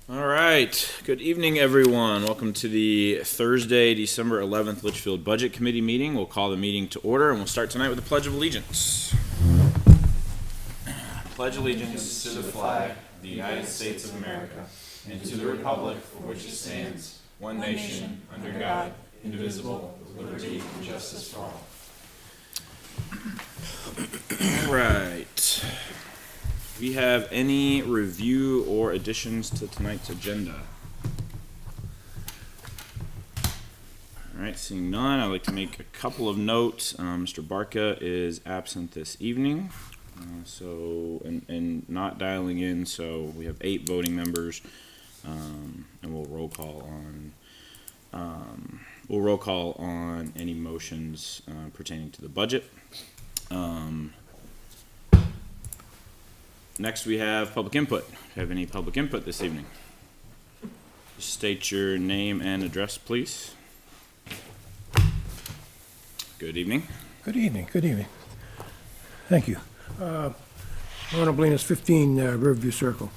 All right. Good evening, everyone. Welcome to the Thursday, December 11th Litchfield Budget Committee meeting. We'll call the meeting to order, and we'll start tonight with the Pledge of Allegiance. Pledge allegiance to the flag of the United States of America and to the republic for which it stands, one nation, under God, indivisible, with liberty and justice for all. All right. We have any review or additions to tonight's agenda? All right, seeing none, I'd like to make a couple of notes. Mr. Barca is absent this evening, and not dialing in, so we have 8 voting members, and we'll roll call on any motions pertaining to the budget. Next, we have public input. Do you have any public input this evening? Just state your name and address, please. Good evening. Good evening. Thank you. Ronald Blinas, 15 Riverview Circle.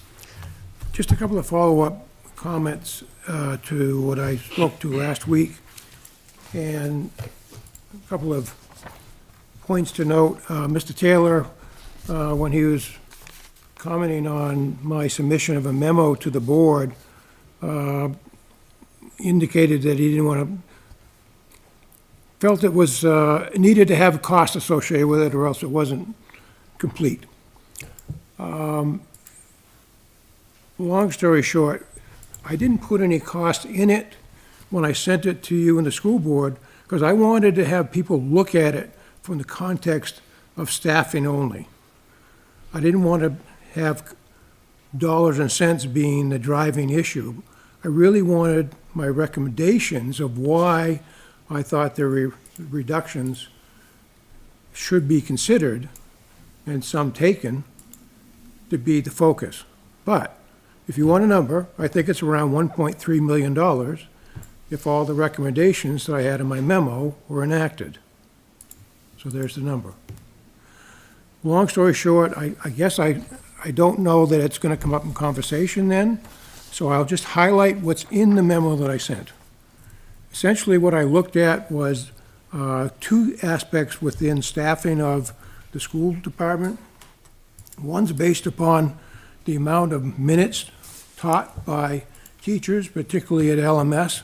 Just a couple of follow-up comments to what I spoke to last week, and a couple of points to note. Mr. Taylor, when he was commenting on my submission of a memo to the board, indicated that he didn't want to, felt it was needed to have a cost associated with it, or else it wasn't complete. Long story short, I didn't put any cost in it when I sent it to you and the school board, because I wanted to have people look at it from the context of staffing only. I didn't want to have dollars and cents being the driving issue. I really wanted my recommendations of why I thought the reductions should be considered, and some taken, to be the focus. But if you want a number, I think it's around $1.3 million if all the recommendations that I had in my memo were enacted. So there's the number. Long story short, I guess I don't know that it's going to come up in conversation then, so I'll just highlight what's in the memo that I sent. Essentially, what I looked at was 2 aspects within staffing of the school department. One's based upon the amount of minutes taught by teachers, particularly at LMS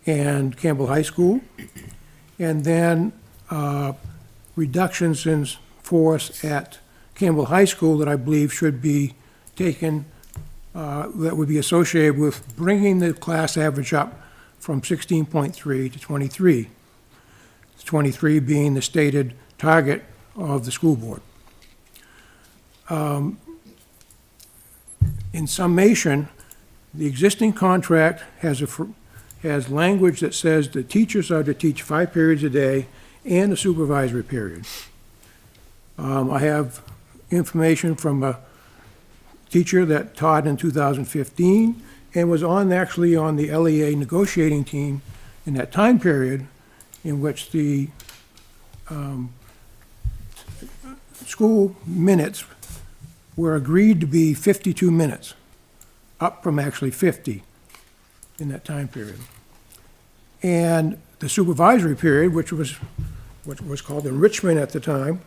and Campbell High School, and then reductions in force at Campbell High School that I believe should be taken, that would be associated with bringing the class average up from 16.3 to 23. 23 being the stated target of the school board. In summation, the existing contract has language that says the teachers are to teach 5 periods a day and a supervisory period. I have information from a teacher that taught in 2015 and was actually on the LEA negotiating team in that time period, in which the school minutes were agreed to be 52 minutes, up from actually 50 in that time period. And the supervisory period, which was called enrichment at the time,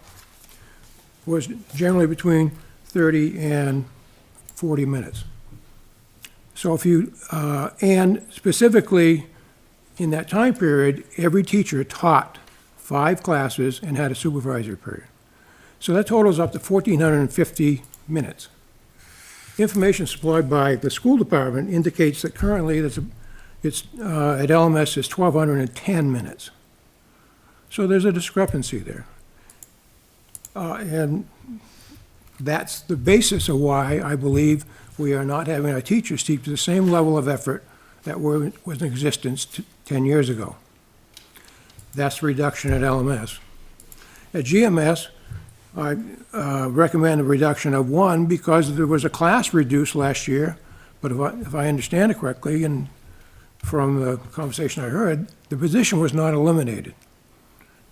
was generally between 30 and 40 minutes. So if you, and specifically in that time period, every teacher taught 5 classes and had a supervisory period. So that totals up to 1,450 minutes. Information supplied by the school department indicates that currently at LMS is 1,210 minutes. So there's a discrepancy there. And that's the basis of why I believe we are not having our teachers teach the same level of effort that was in existence 10 years ago. That's the reduction at LMS. At GMS, I recommend a reduction of 1 because there was a class reduced last year, but if I understand it correctly, and from the conversation I heard, the position was not eliminated.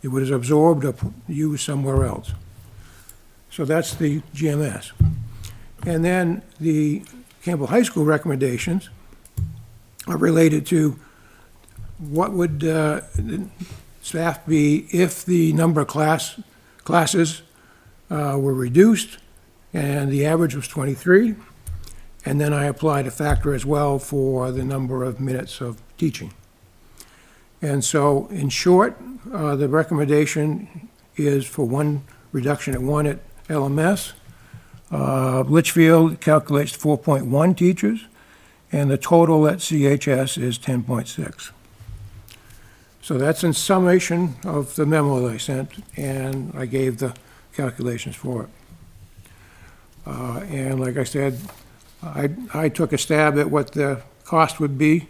It was absorbed or used somewhere else. So that's the GMS. And then the Campbell High School recommendations are related to what would staff be if the number of classes were reduced, and the average was 23. And then I applied a factor as well for the number of minutes of teaching. And so, in short, the recommendation is for one reduction at one at LMS. Litchfield calculates 4.1 teachers, and the total at CHS is 10.6. So that's in summation of the memo that I sent, and I gave the calculations for it. And like I said, I took a stab at what the cost would be,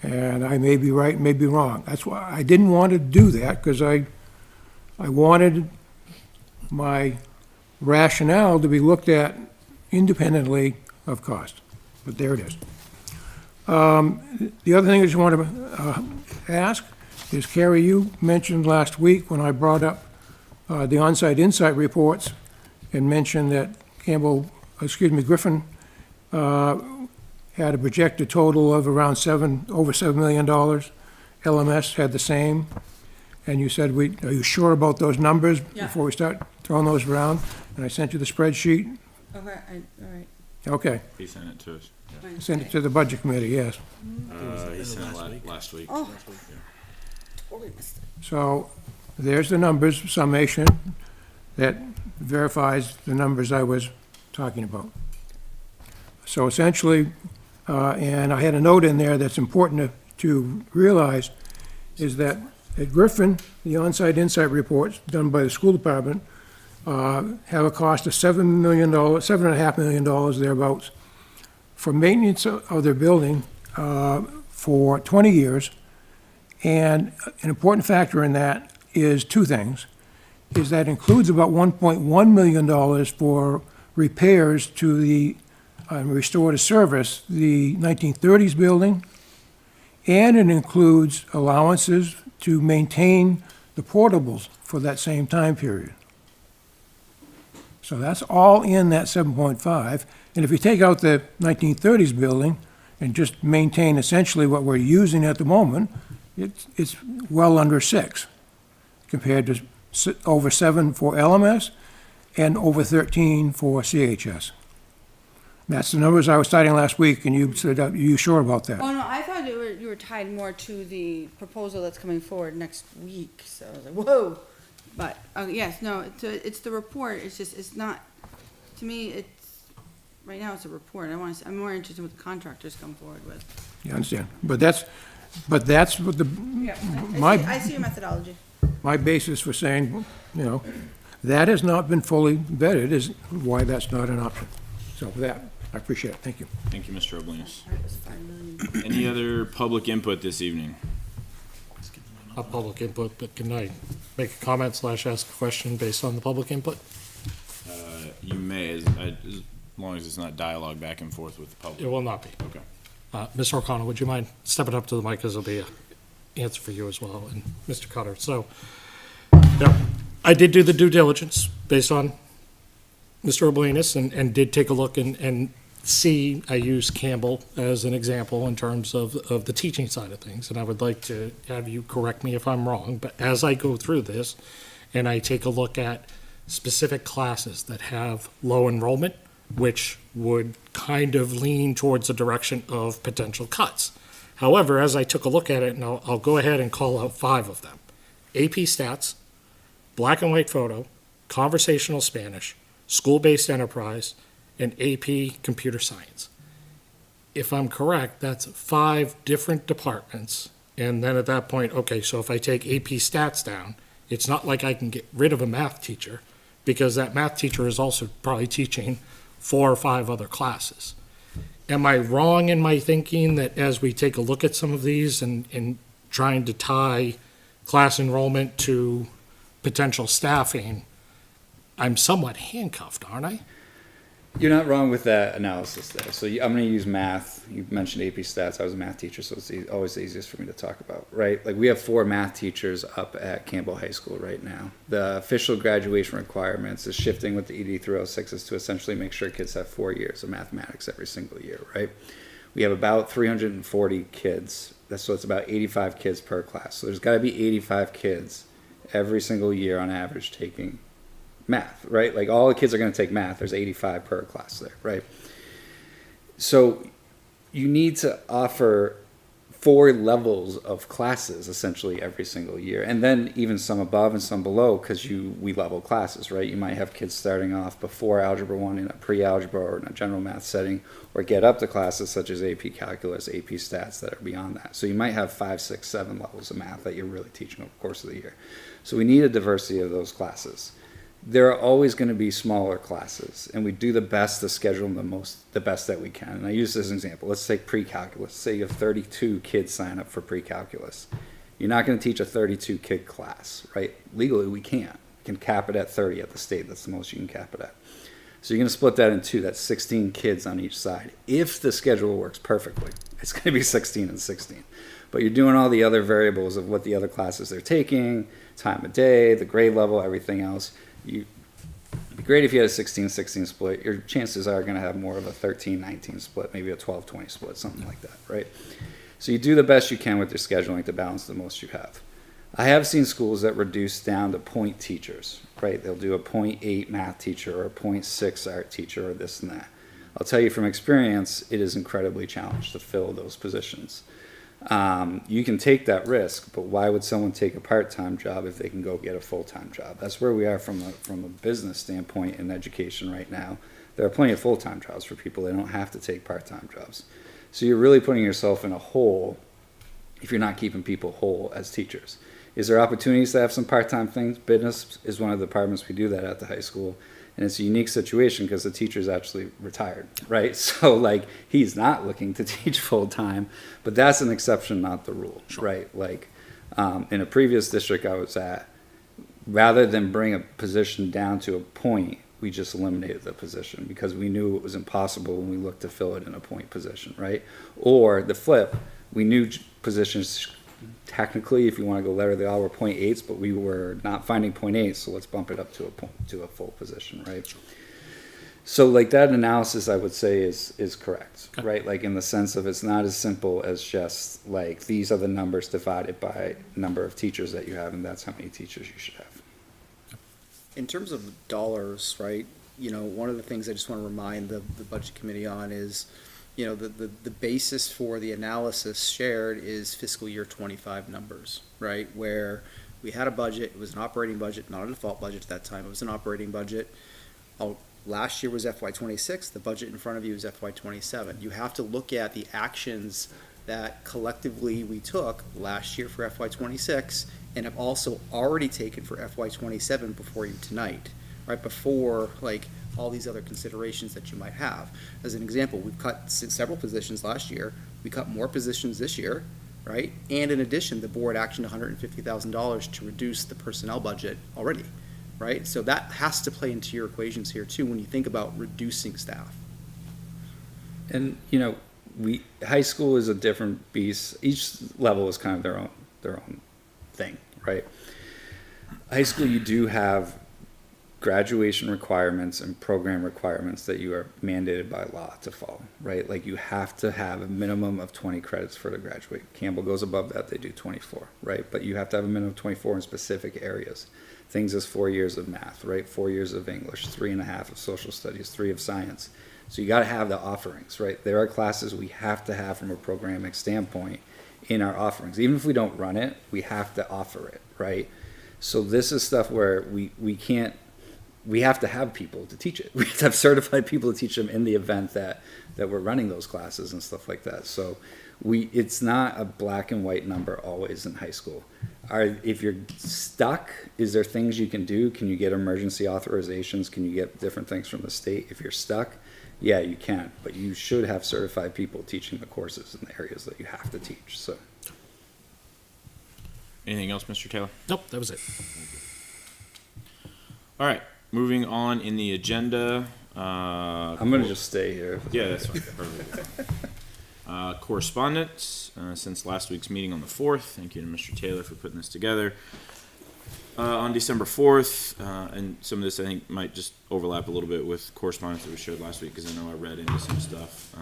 and I may be right, may be wrong. That's why I didn't want to do that, because I wanted my rationale to be looked at independently of cost. But there it is. The other thing I just want to ask is, Carrie, you mentioned last week when I brought up the on-site insight reports and mentioned that Griffin had a projected total of around over $7 million. LMS had the same. And you said, are you sure about those numbers Yeah. before we start throwing those around? And I sent you the spreadsheet. Okay, all right. Okay, He sent it to us. I sent it to the budget committee, yes. He sent it last week. Oh, totally missed it. So there's the numbers, summation, that verifies the numbers I was talking about. So essentially, and I had a note in there that's important to realize, is that at Griffin, the on-site insight reports done by the school department have a cost of $7.5 million thereabouts for maintenance of their building for 20 years. And an important factor in that is two things, is that includes about $1.1 million for repairs to the restore to service the 1930s building, and it includes allowances to maintain the portables for that same time period. So that's all in that 7.5. And if you take out the 1930s building and just maintain essentially what we're using at the moment, it's well under 6, compared to over 7 for LMS and over 13 for CHS. That's the numbers I was citing last week, and you said, are you sure about that? Oh, no, I thought you were tied more to the proposal that's coming forward next week, so I was like, whoa. But, yes, no, it's the report, it's not, to me, right now it's a report. I'm more interested in what the contractors come forward with. You understand? But that's what the, Yeah, My- I see your methodology. my basis for saying, that has not been fully vetted is why that's not an option. So with that, I appreciate it. Thank you. Thank you, Mr. Oblinus. It was $5 million. Any other public input this evening? Not public input, but can I make a comment / ask a question based on the public input? You may, as long as it's not dialogue back and forth with the It public. will not be. Okay. Mr. O'Connor, would you mind stepping up to the mic, because there'll be an answer for you as well, and Mr. Cutter. So, I did do the due diligence based on Mr. Oblinus and did take a look and see, I used Campbell as an example in terms of the teaching side of things, and I would like to have you correct me if I'm wrong, but as I go through this and I take a look at specific classes that have low enrollment, which would kind of lean towards the direction of potential cuts. However, as I took a look at it, and I'll go ahead and call out 5 of them: AP Stats, Black and White Photo, Conversational Spanish, School-Based Enterprise, and AP Computer Science. If I'm correct, that's 5 different departments. And then at that point, okay, so if I take AP Stats down, it's not like I can get rid of a math teacher, because that math teacher is also probably teaching 4 or 5 other classes. Am I wrong in my thinking that as we take a look at some of these and trying to tie class enrollment to potential staffing, I'm somewhat handcuffed, aren't I? You're not wrong with that analysis there. So I'm going to use math. You mentioned AP Stats. I was a math teacher, so it's always the easiest for me to talk about, right? Like we have 4 math teachers up at Campbell High School right now. The official graduation requirements is shifting with the ED 306s to essentially make sure kids have 4 years of mathematics every single year, right? We have about 340 kids. So it's about 85 kids per class. So there's got to be 85 kids every single year on average taking math, right? Like all the kids are going to take math. There's 85 per class there, right? So you need to offer 4 levels of classes essentially every single year, and then even some above and some below because we level classes, right? You might have kids starting off before Algebra 1 in a pre-algebra or in a general math setting, or get up to classes such as AP Calculus, AP Stats that are beyond that. So you might have 5, 6, 7 levels of math that you're really teaching over the course of the year. So we need a diversity of those classes. There are always going to be smaller classes, and we do the best to schedule them the best that we can. And I use this as an example. Let's take pre-calculus. Say you have 32 kids sign up for pre-calculus. You're not going to teach a 32 kid class, right? Legally, we can't. We can cap it at 30 at the state. That's the most you can cap it at. So you're going to split that in 2. That's 16 kids on each side. If the schedule works perfectly, it's going to be 16 and 16. But you're doing all the other variables of what the other classes they're taking, time of day, the grade level, everything else. It'd be great if you had a 16-16 split. Your chances are going to have more of a 13-19 split, maybe a 12-20 split, something like that, right? So you do the best you can with your scheduling to balance the most you have. I have seen schools that reduce down to point teachers, right? They'll do a 0.8 math teacher or a 0.6 art teacher or this and that. I'll tell you from experience, it is incredibly challenged to fill those positions. You can take that risk, but why would someone take a part-time job if they can go get a full-time job? That's where we are from a business standpoint in education right now. There are plenty of full-time jobs for people. They don't have to take part-time jobs. So you're really putting yourself in a hole if you're not keeping people whole as teachers. Is there opportunities to have some part-time things? Business is one of the departments we do that at the high school. And it's a unique situation because the teacher's actually retired, right? So like he's not looking to teach full time, but that's an exception, not the rule, right? Like in a previous district I was at, rather than bring a position down to a point, we just eliminated the position because we knew it was impossible when we looked to fill it in a point position, right? Or the flip, we knew positions technically, if you want to go letter of the law, were 0.8s, but we were not finding 0.8s, so let's bump it up to a full position, right? So like that analysis, I would say is correct, right? Like in the sense of it's not as simple as just like these are the numbers divided by number of teachers that you have, and that's how many teachers you should have. In terms of dollars, right, one of the things I just want to remind the budget committee on is, the basis for the analysis shared is fiscal year 25 numbers, right? Where we had a budget, it was an operating budget, not a default budget at that time, it was an operating budget. Last year was FY26, the budget in front of you is FY27. You have to look at the actions that collectively we took last year for FY26 and have also already taken for FY27 before you tonight, right? Before all these other considerations that you might have. As an example, we've cut several positions last year. We cut more positions this year, right? And in addition, the board actioned $150,000 to reduce the personnel budget already, right? So that has to play into your equations here too when you think about reducing staff. And high school is a different beast. Each level is kind of their own thing, right? High school, you do have graduation requirements and program requirements that you are mandated by law to follow, right? Like you have to have a minimum of 20 credits for to graduate. Campbell goes above that, they do 24, right? But you have to have a minimum of 24 in specific areas. Things as 4 years of math, right? 4 years of English, 3.5 of social studies, 3 of science. So you got to have the offerings, right? There are classes we have to have from a programming standpoint in our offerings. Even if we don't run it, we have to offer it, right? So this is stuff where we have to have people to teach it. We have to have certified people to teach them in the event that we're running those classes and stuff like that. So it's not a black and white number always in high school. If you're stuck, is there things you can do? Can you get emergency authorizations? Can you get different things from the state? If you're stuck, yeah, you can. But you should have certified people teaching the courses in the areas that you have to teach. So, Anything else, Mr. Taylor? Nope, that was it. All right. Moving on in the agenda, I'm gonna just stay here. Yeah, that's fine. Perfect. Correspondence, since last week's meeting on the 4th. Thank you to Mr. Taylor for putting this together. On December 4th, and some of this I think might just overlap a little bit with correspondence that was shared last week, because I know I read into some stuff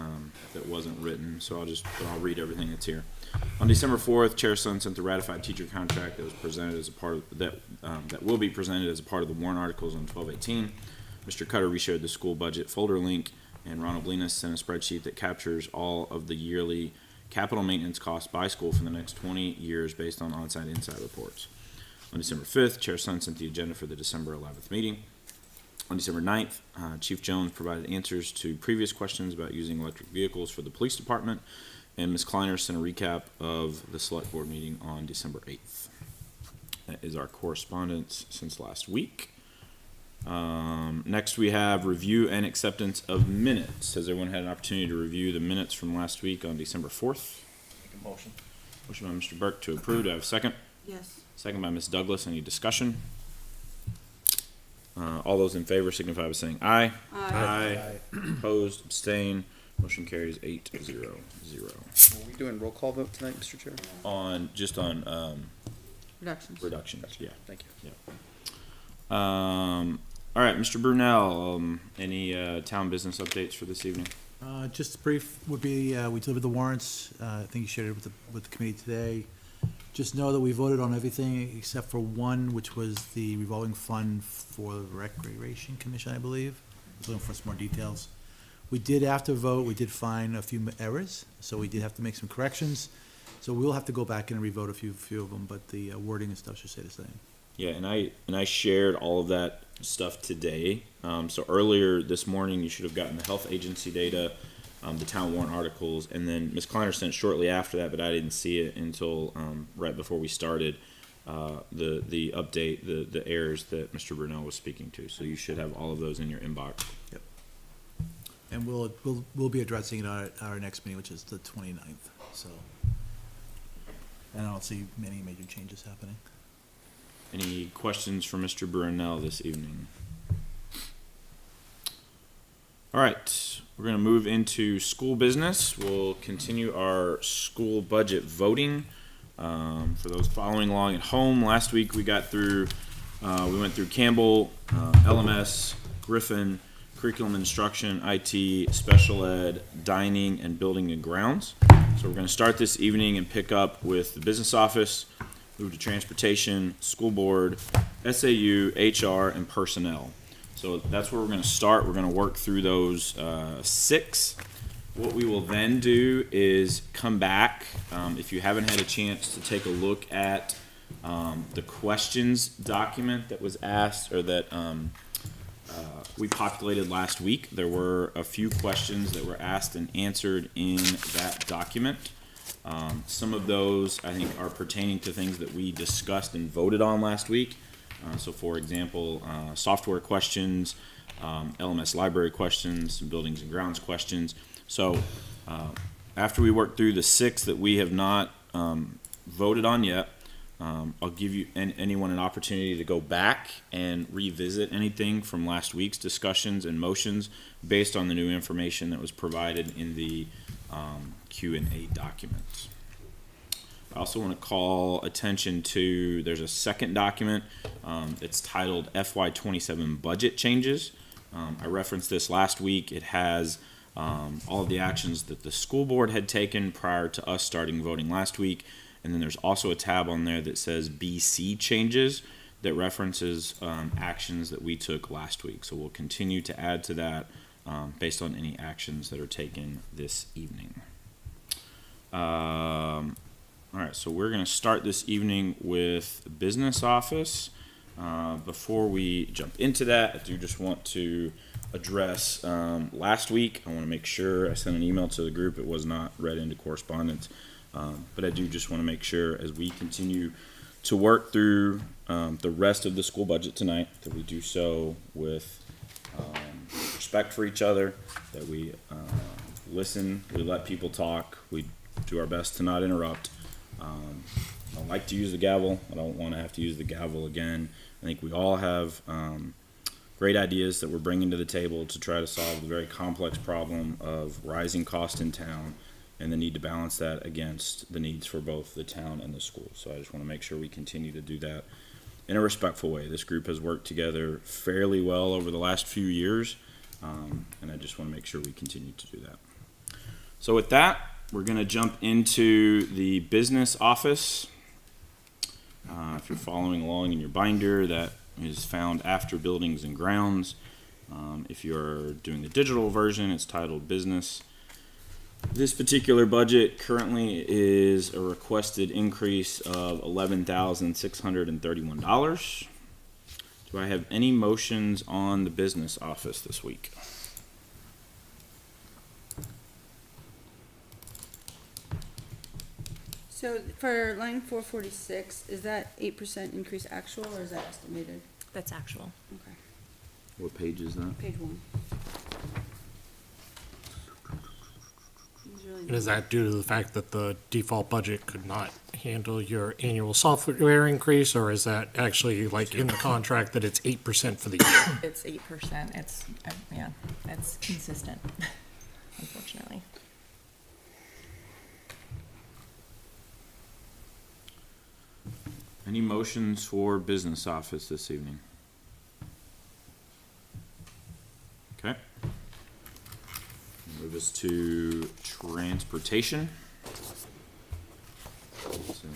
that wasn't written, so I'll read everything that's here. On December 4th, Chair Sun sent the ratified teacher contract that was presented as a part of that will be presented as a part of the warrant articles on 12/18. Mr. Cutter reshared the school budget folder link, and Ronald Blinas sent a spreadsheet that captures all of the yearly capital maintenance costs by school for the next 20 years based on onsite inside reports. On December 5th, Chair Sun sent the agenda for the December 11th meeting. On December 9th, Chief Jones provided answers to previous questions about using electric vehicles for the police department, and Ms. Kleiner sent a recap of the select board meeting on December 8th. That is our correspondence since last week. Next we have review and acceptance of minutes. Has everyone had an opportunity to review the minutes from last week on December 4th? Make a motion. Motion by Mr. Burke to approve. Do I have a second? Yes. Second by Ms. Douglas. Any discussion? All those in favor signify by saying aye. Aye. Opposed, abstain. Motion carries 8-0-0. Are we doing roll call vote tonight, Mr. Chair? On Reductions. reductions, yeah. Thank you. All right, Mr. Brunel, any town business updates for this evening? Just brief would be, we delivered the warrants, I think you shared it with the committee today. Just know that we voted on everything except for one, which was the revolving fund for the Recreation Commission, I believe. I was looking for some more details. We did, after vote, we did find a few errors, so we did have to make some corrections. So we'll have to go back and revote a few of them, but the wording and stuff should stay the same. Yeah, and I shared all of that stuff today. So earlier this morning, you should have gotten the health agency data, the town warrant articles, and then Ms. Kleiner sent shortly after that, but I didn't see it until right before we started the update, the errors that Mr. Brunel was speaking to. So you should have all of those in your inbox. Yep. And we'll be addressing it at our next meeting, which is the 29th, so. And I don't see many major changes happening. Any questions for Mr. Brunel this evening? All right, we're going to move into school business. We'll continue our school budget voting. For those following along at home, last week we got through, we went through Campbell, LMS, Griffin, curriculum instruction, IT, special ed, dining, and building and grounds. So we're going to start this evening and pick up with the business office, move to transportation, school board, SAU, HR, and personnel. So that's where we're going to start. We're going to work through those 6. What we will then do is come back. If you haven't had a chance to take a look at the questions document that was asked, or that we populated last week, there were a few questions that were asked and answered in that document. Some of those, I think, are pertaining to things that we discussed and voted on last week. So, for example, software questions, LMS library questions, buildings and grounds questions. So, after we work through the 6 that we have not voted on yet, I'll give you anyone an opportunity to go back and revisit anything from last week's discussions and motions based on the new information that was provided in the Q&A documents. I also want to call attention to, there's a second document that's titled FY27 Budget Changes. I referenced this last week. It has all of the actions that the school board had taken prior to us starting voting last week. And then there's also a tab on there that says BC changes that references actions that we took last week. So we'll continue to add to that based on any actions that are taken this evening. All right, so we're going to start this evening with business office. Before we jump into that, I do just want to address last week. I want to make sure I sent an email to the group. It was not read into correspondence. But I do just want to make sure, as we continue to work through the rest of the school budget tonight, that we do so with respect for each other, that we listen, we let people talk, we do our best to not interrupt. I don't like to use the gavel. I don't want to have to use the gavel again. I think we all have great ideas that we're bringing to the table to try to solve the very complex problem of rising cost in town and the need to balance that against the needs for both the town and the school. So I just want to make sure we continue to do that in a respectful way. This group has worked together fairly well over the last few years, and I just want to make sure we continue to do that. So with that, we're going to jump into the business office. If you're following along in your binder, that is found after buildings and grounds. If you're doing the digital version, it's titled business. This particular budget currently is a requested increase of $11,631. Do I have any motions on the business office this week? So for line 446, is that 8% increase actual or is that estimated? That's actual. Okay, What page is that? page 1. It's really And is not- that due to the fact that the default budget could not handle your annual software increase, or is that actually like in the contract that it's 8% for the year? It's 8%. It's, yeah, it's consistent, unfortunately. Any motions for business office this evening? Okay. Move us to transportation. It's a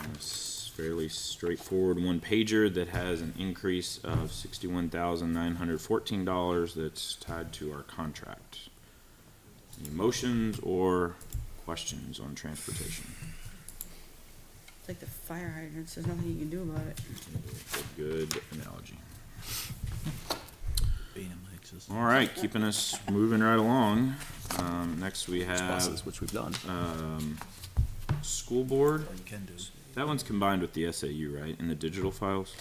fairly straightforward one pager that has an increase of $61,914 that's tied to our contract. Any motions or questions on transportation? It's like the fire hydrants, there's nothing you can do about it. A good analogy. Betamaxes. All right, keeping us moving right along. Next we have Buses, which we've done. school board. You can do. That one's combined with the SAU, right, in the digital files?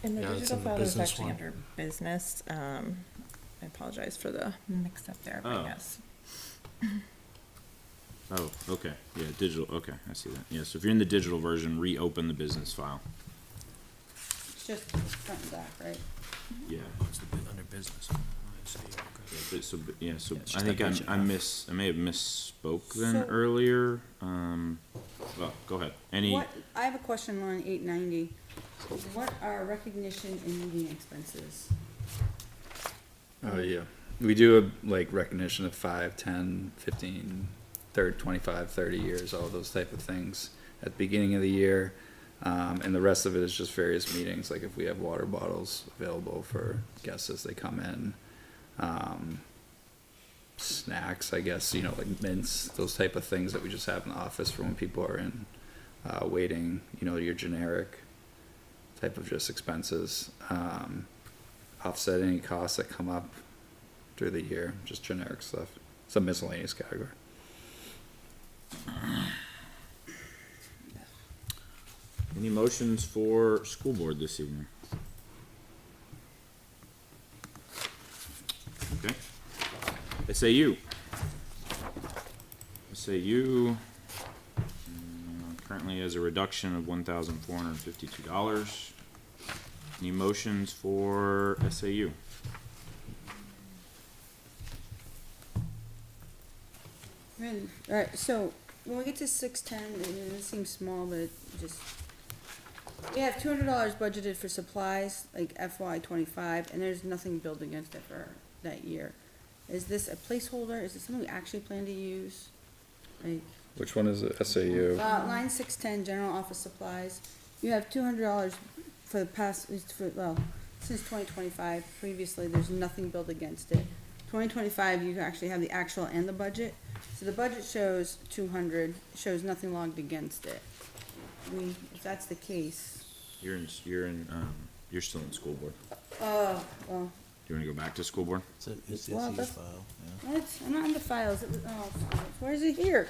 In the Yeah, it's digital in the file, it's business actually one. under business. I apologize for the mix-up there, Oh. but yes. Oh, okay, yeah, digital, okay, I see that. Yeah, so if you're in the digital version, reopen the business file. It's just front and back, right? Yeah. It's the bit under business. Yeah, so it's I just think that budget. I may have misspoke then So- earlier. Well, go ahead. Any, What, I have a question on 890. What are recognition and meeting expenses? Oh, yeah. We do a, like, recognition of 5, 10, 15, 30, 25, 30 years, all those type of things at the beginning of the year. And the rest of it is just various meetings, like if we have water bottles available for guests as they come in. Snacks, I guess, you know, like mints, those type of things that we just have in the office for when people are in, waiting, you know, your generic type of just expenses. Offset any costs that come up through the year, just generic stuff. It's a miscellaneous category. any motions for school board this evening? Okay. SAU. SAU currently has a reduction of $1,452. Any motions for SAU? Really? All right, so when we get to 610, and it seems small, but it just, we have $200 budgeted for supplies, like FY '25, and there's nothing built against it for that year. Is this a placeholder? Is it something we actually plan to use? Like, Which one is it? SAU? line 610, general office supplies. You have $200 for the past, well, since 2025. Previously, there's nothing built against it. 2025, you actually have the actual and the budget. So the budget shows 200, shows nothing logged against it. I mean, if that's the case, You're still in school board. well, Do you wanna go back to school board? It's the Well, SEU that's- file, yeah. what? I'm not in the files. It was, where is it here?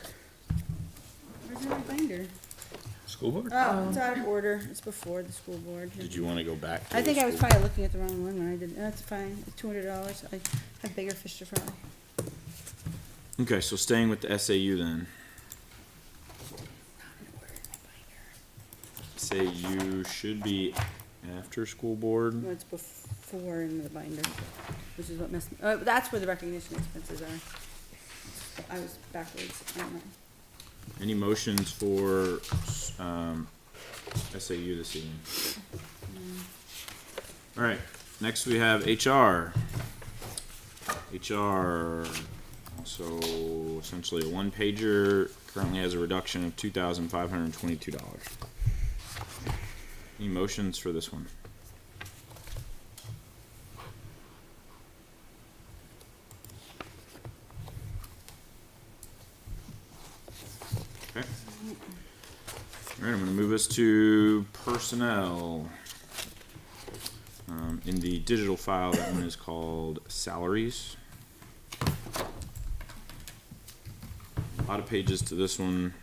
Where's it in my binder? School board? Oh, it's out of order. It's before the school board. Did you wanna go back to I the think I was school- probably looking at the wrong one when I did. That's fine. It's $200. I have bigger fish to fry. Okay, so staying with the SAU then. SAU should be after school board. No, it's before. 4 in the binder, which is what messed, that's where the recognition expenses are. I was backwards on that. Any motions for, SAU this evening? All right, next we have HR. HR, also essentially a one-pager, currently has a reduction of $2,522. Any motions for this one? Okay. All right, I'm gonna move us to personnel. In the digital file, that one is called salaries. A lot of pages to this one.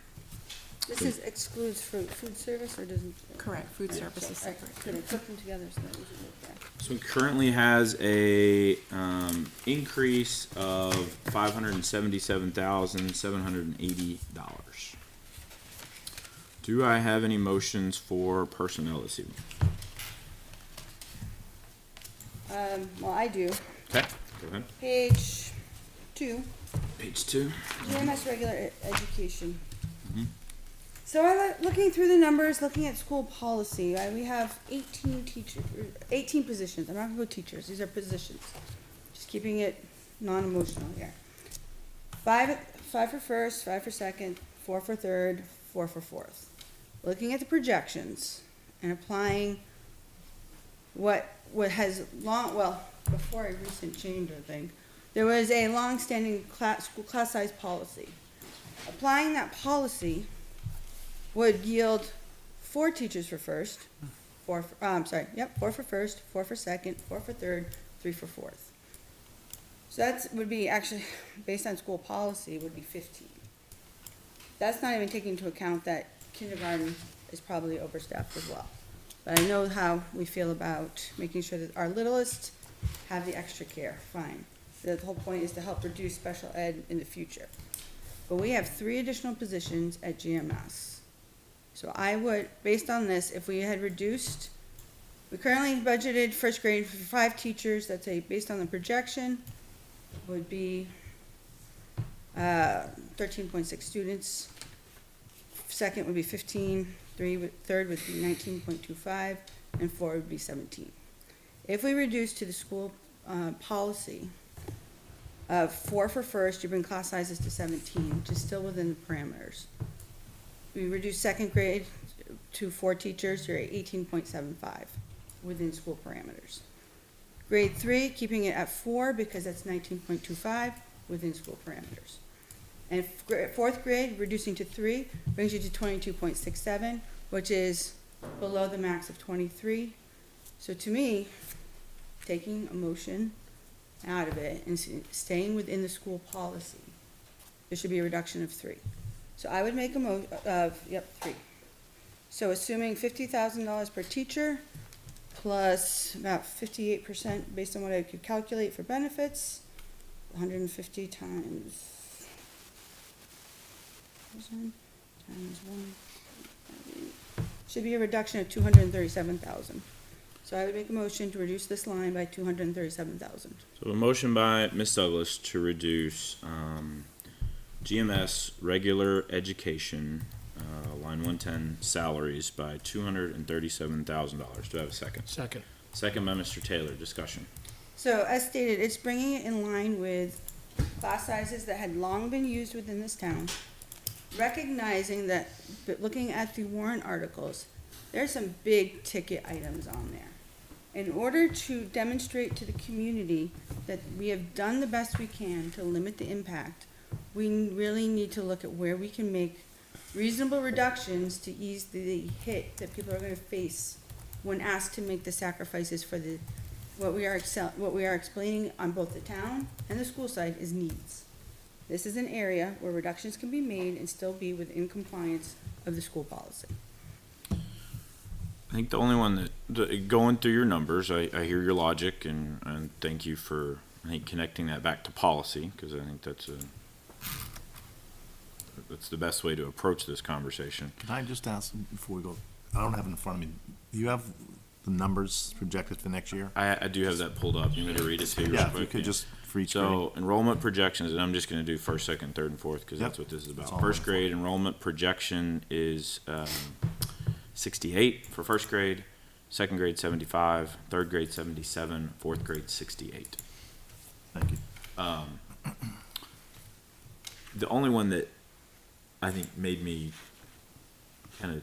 This is excludes food service or doesn't? Correct, food service is I separate. could have put them together so that we should look at. This one currently has a increase of $577,780. Do I have any motions for personnel this evening? Well, I do. Okay, go ahead. Page 2. Page 2. GMS regular education. So looking through the numbers, looking at school policy, we have 18 positions. I'm not gonna go teachers, these are positions. Just keeping it non-emotional here. 5 for first, 5 for second, 4 for third, 4 for fourth. Looking at the projections and applying what has before a recent change, I think, there was a long-standing school class size policy. Applying that policy would yield 4 teachers for first, 4 for first, 4 for second, 4 for third, 3 for fourth. So would be actually, based on school policy, would be 15. That's not even taking into account that kindergarten is probably overstaffed as well. But I know how we feel about making sure that our littlest have the extra care, fine. The whole point is to help reduce special ed in the future. But we have 3 additional positions at GMS. So I would, based on this, if we had reduced, we currently budgeted first grade for 5 teachers, that's based on the projection, would be 13.6 students. Second would be 15, third would be 19.25, and 4 would be 17. If we reduce to the school policy of 4 for first, you bring class sizes to 17, which is still within the parameters. We reduce second grade to 4 teachers, you're at 18.75 within school parameters. Grade 3, keeping it at 4 because that's 19.25 within school parameters. And fourth grade, reducing to 3, brings you to 22.67, which is below the max of 23. So to me, taking a motion out of it and staying within the school policy, there should be a reduction of 3. So I would make a 3. So assuming $50,000 per teacher, plus about 58% based on what I could calculate for benefits, 150 times 1 should be a reduction of 237,000. So I would make a motion to reduce this line by 237,000. So a motion by Ms. Douglas to reduce GMS regular education, line 110 salaries by $237,000. Do I have a second? Second. Second by Mr. Taylor. Discussion. So as stated, it's bringing it in line with class sizes that had long been used within this town. Recognizing that, but looking at the warrant articles, there's some big ticket items on there. In order to demonstrate to the community that we have done the best we can to limit the impact, we really need to look at where we can make reasonable reductions to ease the hit that people are gonna face when asked to make the sacrifices for what we are explaining on both the town and the school side is needs. This is an area where reductions can be made and still be within compliance of the school policy. I think the only one that going through your numbers, I hear your logic and thank you for, I think, connecting that back to policy, because I think that's the best way to approach this conversation. Can I just ask before we go, I don't have it in front of me, do you have the numbers projected for next year? I do have that pulled up. You want me to read it to you real Yeah, if quick? you could Yeah. just for each grade. So enrollment projections, and I'm just gonna do first, second, third, and fourth, because Yep. that's what this is That's about. all First I'm grade enrollment projection is 68 for first grade, second grade 75, third grade 77, fourth grade 68. Thank you. The only one that I think made me kind of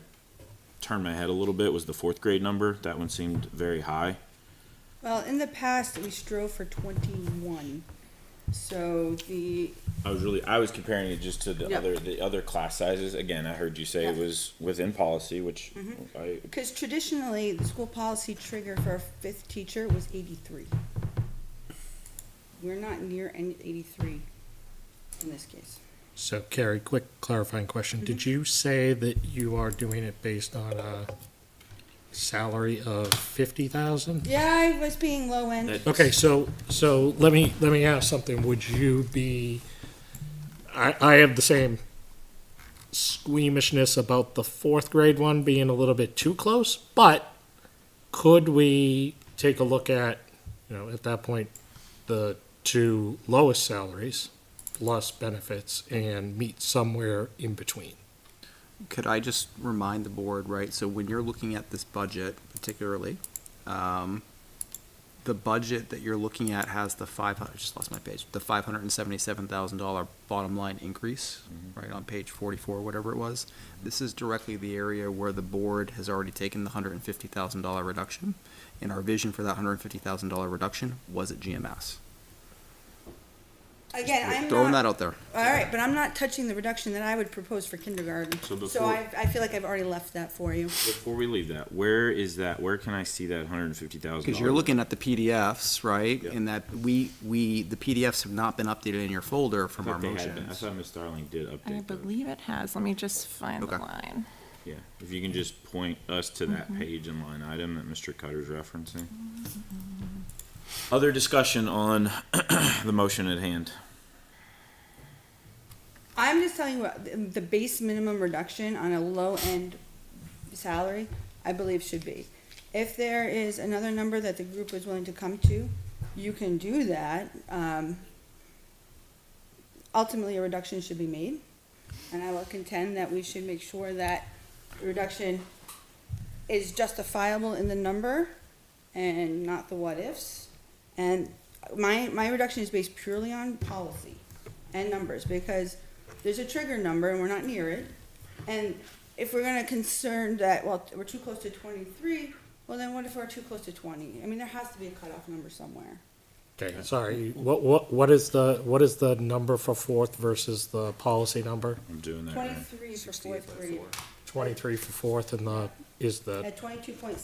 turn my head a little bit was the fourth grade number. That one seemed very high. Well, in the past, we strove for 21. So I was comparing it just to the Yeah. other class sizes. Again, I heard you say it Yeah. was within policy, which because traditionally, the school policy trigger for a fifth teacher was 83. We're not near any 83 in this case. So Carrie, quick clarifying question. Did you say that you are doing it based on a salary of 50,000? Yeah, I was being low end. Okay, so let me ask something. Would you be, I have the same squeamishness about the fourth grade one being a little bit too close, but could we take a look at, at that point, the two lowest salaries plus benefits and meet somewhere in between? Could I just remind the board, right, so when you're looking at this budget particularly, the budget that you're looking at has the I just lost my page, the $577,000 bottom line increase, right, on page 44, whatever it was. This is directly the area where the board has already taken the $150,000 reduction, and our vision for that $150,000 reduction was at GMS. Again, I'm Throwing not, that out there. all right, but I'm not touching the reduction that I would propose for kindergarten. So So before- I feel like I've already left that for you. Before we leave that, where can I see that $150,000? Because you're looking at the PDFs, right? Yeah. In that the PDFs have not been updated in your folder from our I motions. thought Ms. Starling did update I those. believe it has. Let me just find the Okay. line. Yeah, if you can just point us to that page and line item that Mr. Cutter's referencing. Other discussion on the motion at hand? I'm just telling you what, the base minimum reduction on a low-end salary, I believe should be. If there is another number that the group is willing to come to, you can do that. Ultimately, a reduction should be made, and I will contend that we should make sure that the reduction is justifiable in the number and not the what-ifs. And my reduction is based purely on policy and numbers, because there's a trigger number and we're not near it. And if we're gonna concern that, well, we're too close to 23, well then what if we're too close to 20? I mean, there has to be a cutoff number somewhere. Okay, sorry, what is the number for fourth versus the policy number? I'm doing that right. 23 for fourth grade, 23 for fourth and is the, at 22.67,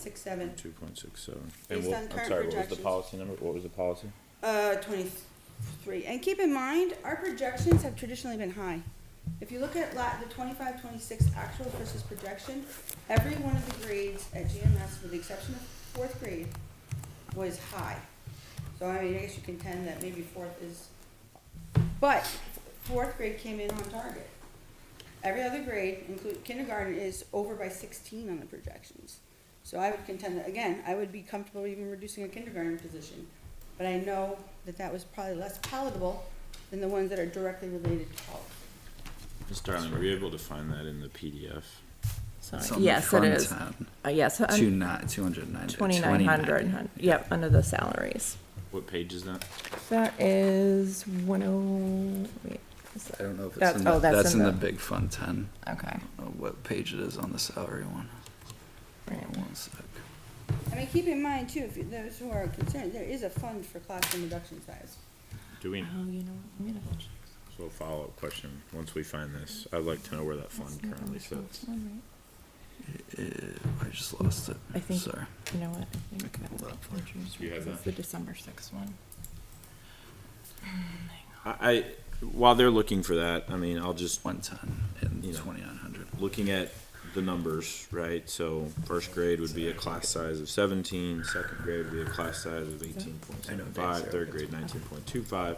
2.67. Based on current I'm sorry, what was the projections. policy number? What was the policy? 23. And keep in mind, our projections have traditionally been high. If you look at the 25, 26 actual versus projection, every one of the grades at GMS, with the exception of fourth grade, was high. So I mean, I guess you contend that maybe fourth is, but fourth grade came in on target. Every other grade, including kindergarten, is over by 16 on the projections. So I would contend that, again, I would be comfortable even reducing a kindergarten position. But I know that that was probably less palatable than the ones that are directly related to policy. Ms. Starling, were you able to find that in the PDF? So, It's on the yes, it front is. end. Yes, 290. 2,900. Yep, under the salaries. What page is that? That is 10. Wait, is that- I don't know if it's That's- in the, oh, that's that's in in the the- big fund 10. Okay. I don't know what page it is on the salary one. Right. One sec. I mean, keep in mind too, if those who are concerned, there is a fund for classroom reduction size. Do we, Oh, you know what? Let me double check. so a follow-up question, once we find this, I'd like to know where that fund currently sits. I just lost it. I think- Sorry. You know what? I think can pull that up for you. You have It's that? the December 6th one. I, while they're looking for that, I mean, I'll just, 110 and You know. 2,900. looking at the numbers, right? So first grade would be a class size of 17, second grade would be a class size of 18.75, third grade 19.25.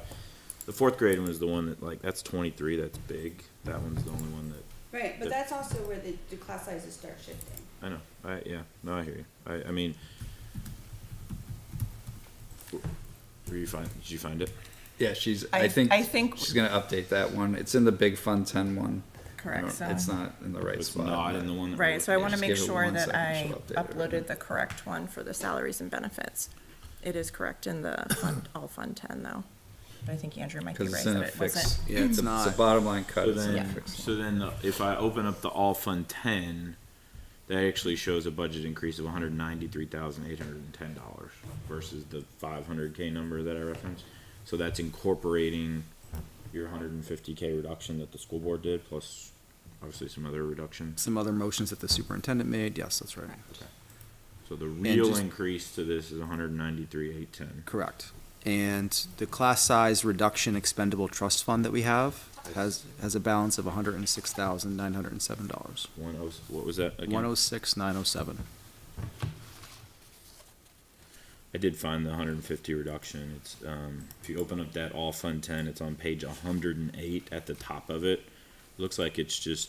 The fourth grade one is the one that, like, that's 23, that's big. That one's the only one that, Right, but The- that's also where the class sizes start shifting. I know, I hear you. I mean, Did you find it? Yeah, I think she's gonna update that one. It's in the big Fund 10 one. correct. So It's not in the right It's spot. not but- in the one. That right. So I want to just make give it sure 1 that second, I she'll update it right uploaded the correct one for the salaries and benefits. It is correct in the fund, all Fund 10 though. But I think Andrew might be Cause right it's in that a it wasn't. fix. Yeah, it's It's not. a bottom line cut. So It's in a then, fixed so then if I open up the all fund 10, that actually shows a budget increase of $193,810 versus the 500K number that I referenced. So that's incorporating your 150K reduction that the school board did, plus obviously some other reductions. Some other motions that the superintendent made, yes, that's right. So the real just- increase to this is 193,810. Correct. And the class size reduction expendable trust fund that we have has a balance of $106,907. What was that again? 106,907. I did find the 150 reduction. It's if you open up that all fund 10, it's on page 108 at the top of it. Looks like it's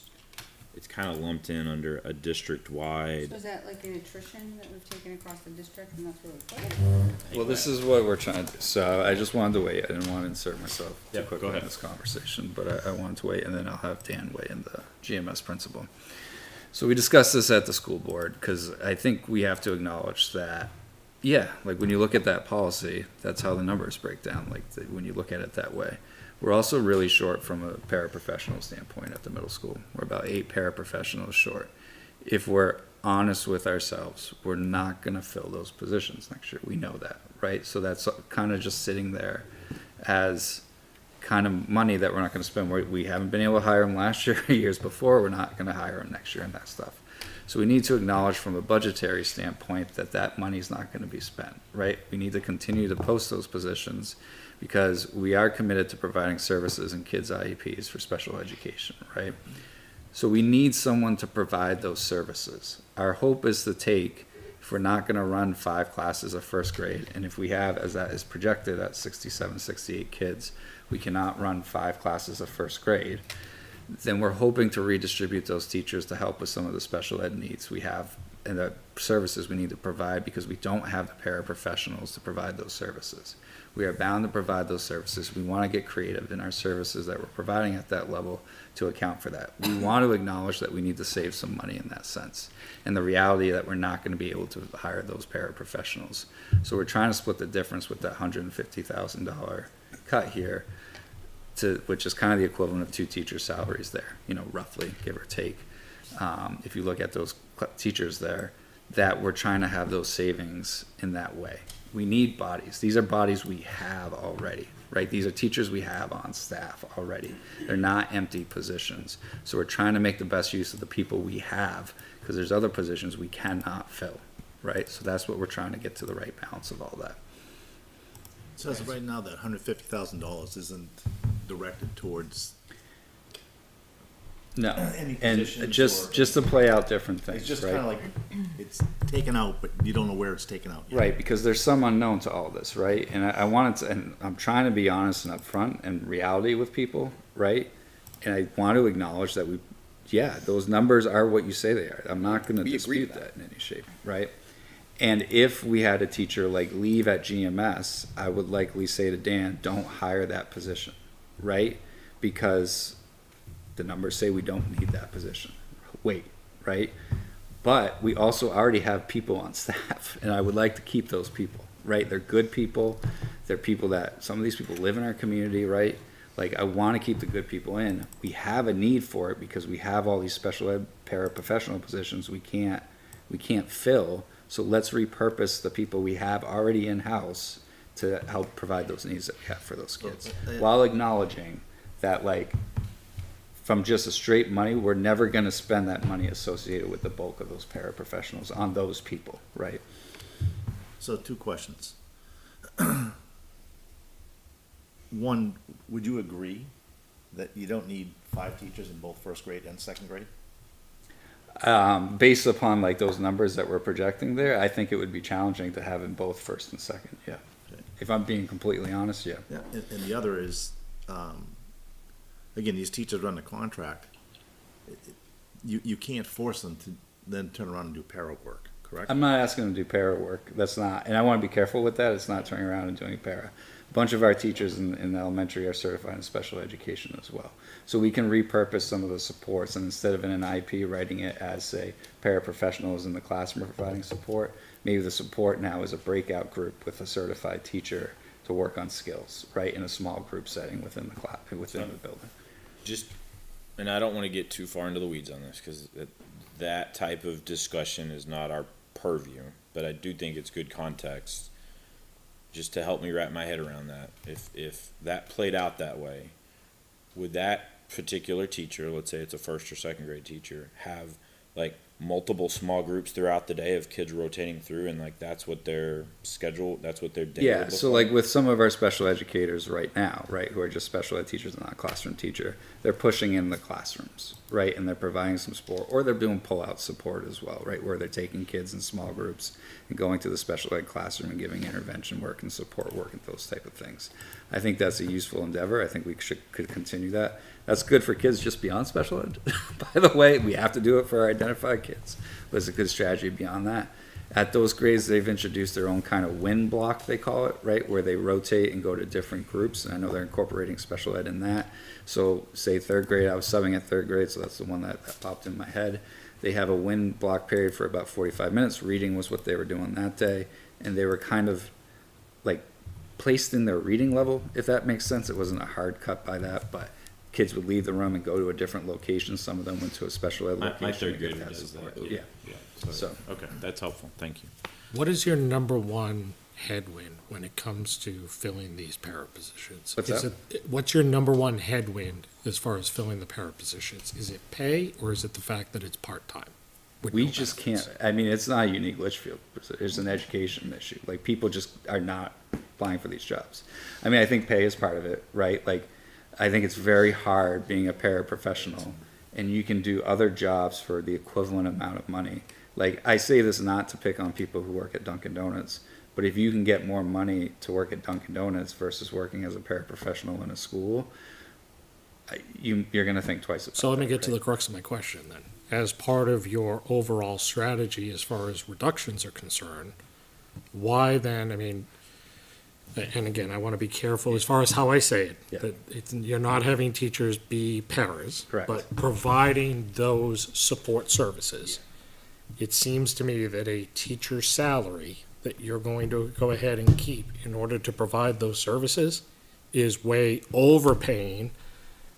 kind of lumped in under a district So wide. is that like an attrition that we've taken across the district and that's where we put it? Well, this is what we're trying to do. So I just wanted to wait. I didn't want to insert myself too Yep, quickly go in ahead. this conversation, but I wanted to wait, and then I'll have Dan weigh in, the GMS principal. So we discussed this at the school board, because I think we have to acknowledge that, yeah, like when you look at that policy, that's how the numbers break down, like when you look at it that way. We're also really short from a paraprofessional standpoint at the middle school. We're about 8 paraprofessionals short. If we're honest with ourselves, we're not gonna fill those positions next year. We know that, right? So that's kind of just sitting there as kind of money that we're not gonna spend. We haven't been able to hire them last year, years before. We're not gonna hire them next year and that stuff. So we need to acknowledge from a budgetary standpoint that that money's not gonna be spent, right? We need to continue to post those positions because we are committed to providing services in kids' IEPs for special education, right? So we need someone to provide those services. Our hope is to take, if we're not gonna run 5 classes of first grade, and if we have, as that is projected at 67, 68 kids, we cannot run 5 classes of first grade, then we're hoping to redistribute those teachers to help with some of the special ed needs we have and the services we need to provide, because we don't have the paraprofessionals to provide those services. We are bound to provide those services. We want to get creative in our services that we're providing at that level to account for that. We want to acknowledge that we need to save some money in that sense, and the reality that we're not going to be able to hire those paraprofessionals. So we're trying to split the difference with that $150,000 cut here, which is kind of the equivalent of 2 teachers' salaries there, roughly, give or take. If you look at those teachers there, that we're trying to have those savings in that way. We need bodies. These are bodies we have already, right? These are teachers we have on staff already. They're not empty positions. So we're trying to make the best use of the people we have, because there's other positions we cannot fill, right? So that's what we're trying to get to, the right balance of all that. So as of right now, that $150,000 isn't directed towards, No, Any and positions just to play out different things, it's just right? kind of like, it's taken out, but you don't know where it's taken out yet. Right, because there's some unknown to all this, right? And I wanted to, and I'm trying to be honest and upfront and reality with people, right? And I want to acknowledge that those numbers are what you say they are. I'm not gonna We agree dispute with that in any shape, right? And if we had a teacher like leave at GMS, I would likely say to Dan, don't hire that position, right? Because the numbers say we don't need that position. Wait, right? But we also already have people on staff, and I would like to keep those people, right? They're good people. They're people that, some of these people live in our community, right? Like, I want to keep the good people in. We have a need for it because we have all these special ed paraprofessional positions we can't fill. So let's repurpose the people we have already in-house to help provide those needs that we have for those kids, while acknowledging that, like, from just a straight money, we're never going to spend that money associated with the bulk of those paraprofessionals on those people, right? So 2 questions. One, would you agree that you don't need 5 teachers in both first grade and second grade? Based upon like those numbers that we're projecting there, I think it would be challenging to have in both first and second, yeah. Okay. If I'm being completely honest, yeah. Yeah, and the other is, again, these teachers run the contract. You can't force them to then turn around and do para work, correct? I'm not asking them to do para work. That's not, and I want to be careful with that. It's not turning around and doing para. A bunch of our teachers in elementary are certified in special education as well. So we can repurpose some of the supports, and instead of in an IP writing it as, say, paraprofessionals in the classroom providing support, maybe the support now is a breakout group with a certified teacher to work on skills, right, in a small group setting within the class, within the building. Just, and I don't want to get too far into the weeds on this, because that type of discussion is not our purview, but I do think it's good context just to help me wrap my head around that. If that played out that way, would that particular teacher, let's say it's a first or second grade teacher, have like multiple small groups throughout the day of kids rotating through, and like that's what their schedule, that's what their day would Yeah, look so like with some of our special educators right now, right, who are just special ed teachers and not classroom teacher, they're pushing in the classrooms, right, and they're providing some support, or they're doing pull-out support as well, right, where they're taking kids in small groups and going to the special ed classroom and giving intervention work and support work and those type of things. I think that's a useful endeavor. I think we could continue that. That's good for kids just beyond special ed. By the way, we have to do it for our identified kids, but it's a good strategy beyond that. At those grades, they've introduced their own kind of win block, they call it, right, where they rotate and go to different groups. And I know they're incorporating special ed in that. So say third grade, I was subbing at third grade, so that's the one that popped in my head. They have a win block period for about 45 minutes. Reading was what they were doing that day. And they were kind of like placed in their reading level, if that makes sense. It wasn't a hard cut by that, but kids would leave the room and go to a different location. Some of them went to a special ed location. my third to get grader does support. that. Yeah. So- okay, that's helpful. Thank you. What is your number one headwind when it comes to filling these para positions? What's Is that? What's your number one headwind as far as filling the para positions? Is it pay, or is it the fact that it's part-time? with We no just benefits? can't, I mean, it's not a unique Litchfield, it's an education issue. Like, people just are not applying for these jobs. I mean, I think pay is part of it, right? Like, I think it's very hard being a paraprofessional, and you can do other jobs for the equivalent amount of money. Like, I say this not to pick on people who work at Dunkin' Donuts, but if you can get more money to work at Dunkin' Donuts versus working as a paraprofessional in a school, you're gonna think twice about it. So let me get to the crux of my question then. As part of your overall strategy as far as reductions are concerned, why then, I mean, and again, I want to be careful as far as how I say it, Yeah. that you're not having teachers be paras, Correct. but providing those support services. It seems to me that a teacher's salary that you're going to go ahead and keep in order to provide those services is way overpaying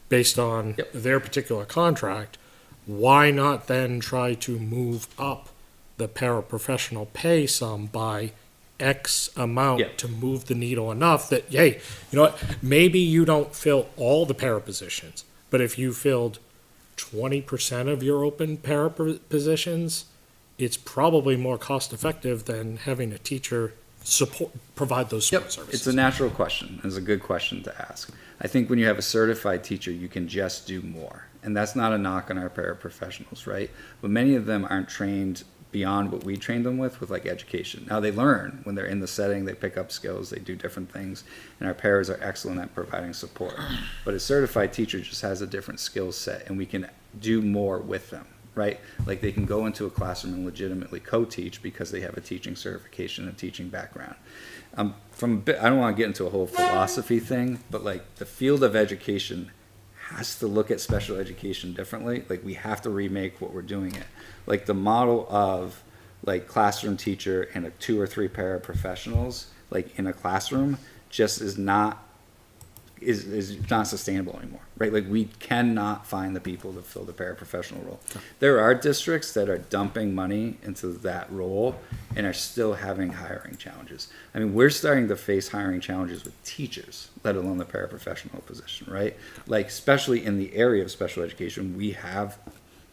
based on Yep. their particular contract. Why not then try to move up the paraprofessional pay sum by X amount Yep. to move the needle enough that, hey, you know what, maybe you don't fill all the para positions, but if you filled 20% of your open para positions, it's probably more cost effective than having a teacher provide those support Yep, services. it's a natural question. It's a good question to ask. I think when you have a certified teacher, you can just do more. And that's not a knock on our paraprofessionals, right? But many of them aren't trained beyond what we trained them with like education. Now they learn when they're in the setting, they pick up skills, they do different things, and our paras are excellent at providing support. But a certified teacher just has a different skill set, and we can do more with them, right? Like they can go into a classroom and legitimately co-teach because they have a teaching certification and teaching background. I don't want to get into a whole philosophy thing, but like the field of education has to look at special education differently. Like we have to remake what we're doing it. Like the model of like classroom teacher and a 2 or 3 paraprofessionals like in a classroom just is not sustainable anymore, right? Like we cannot find the people to fill the paraprofessional role. There are districts that are dumping money into that role and are still having hiring challenges. I mean, we're starting to face hiring challenges with teachers, let alone the paraprofessional position, right? Like especially in the area of special education, we have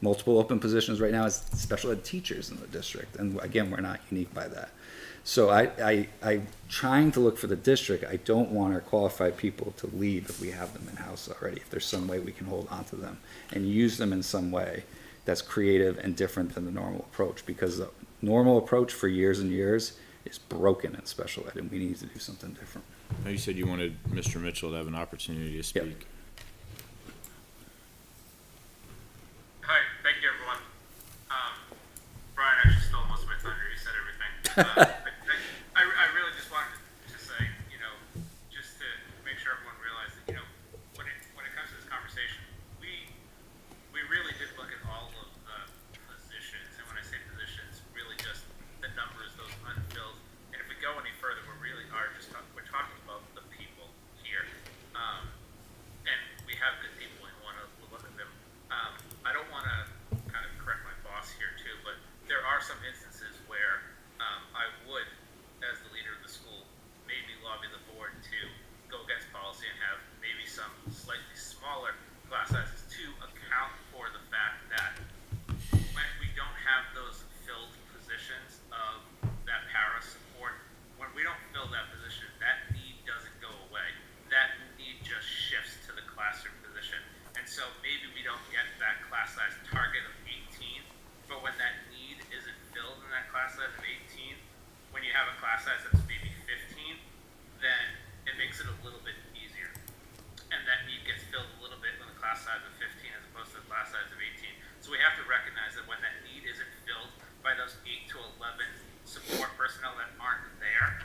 multiple open positions right now as special ed teachers in the district. And again, we're not unique by that. So I'm trying to look for the district. I don't want our qualified people to leave if we have them in-house already, if there's some way we can hold on to them and use them in some way that's creative and different than the normal approach, because the normal approach for years and years is broken in special ed, and we need to do something different. Now, you said you wanted Mr. Mitchell to have an opportunity to speak. Yep. Hi, thank you everyone. Brian actually stole most of my thunder. I really just wanted to say, just to make sure everyone realized that, when it comes to this conversation, we really did look at all of the positions, and when I say positions, really just the numbers, those unfilled. And if we go any further, we really are we're talking about the people here. And we have good people and want to look at them. I don't want to kind of correct my boss here too, but there are some instances where I would, as the leader of the school, maybe lobby the board to go against policy and have maybe some slightly smaller class sizes to account for the fact that when we don't have those filled positions of that para support, when we don't fill that position, that need doesn't go away. That need just shifts to the classroom position. And so maybe we don't get that class size target of 18, but when that need isn't filled in that class size of 18, when you have a class size that's maybe 15, then it makes it a little bit easier. And that need gets filled a little bit with a class size of 15 as opposed to a class size of 18. So we have to recognize that when that need isn't filled by those 8 to 11 support personnel that aren't there,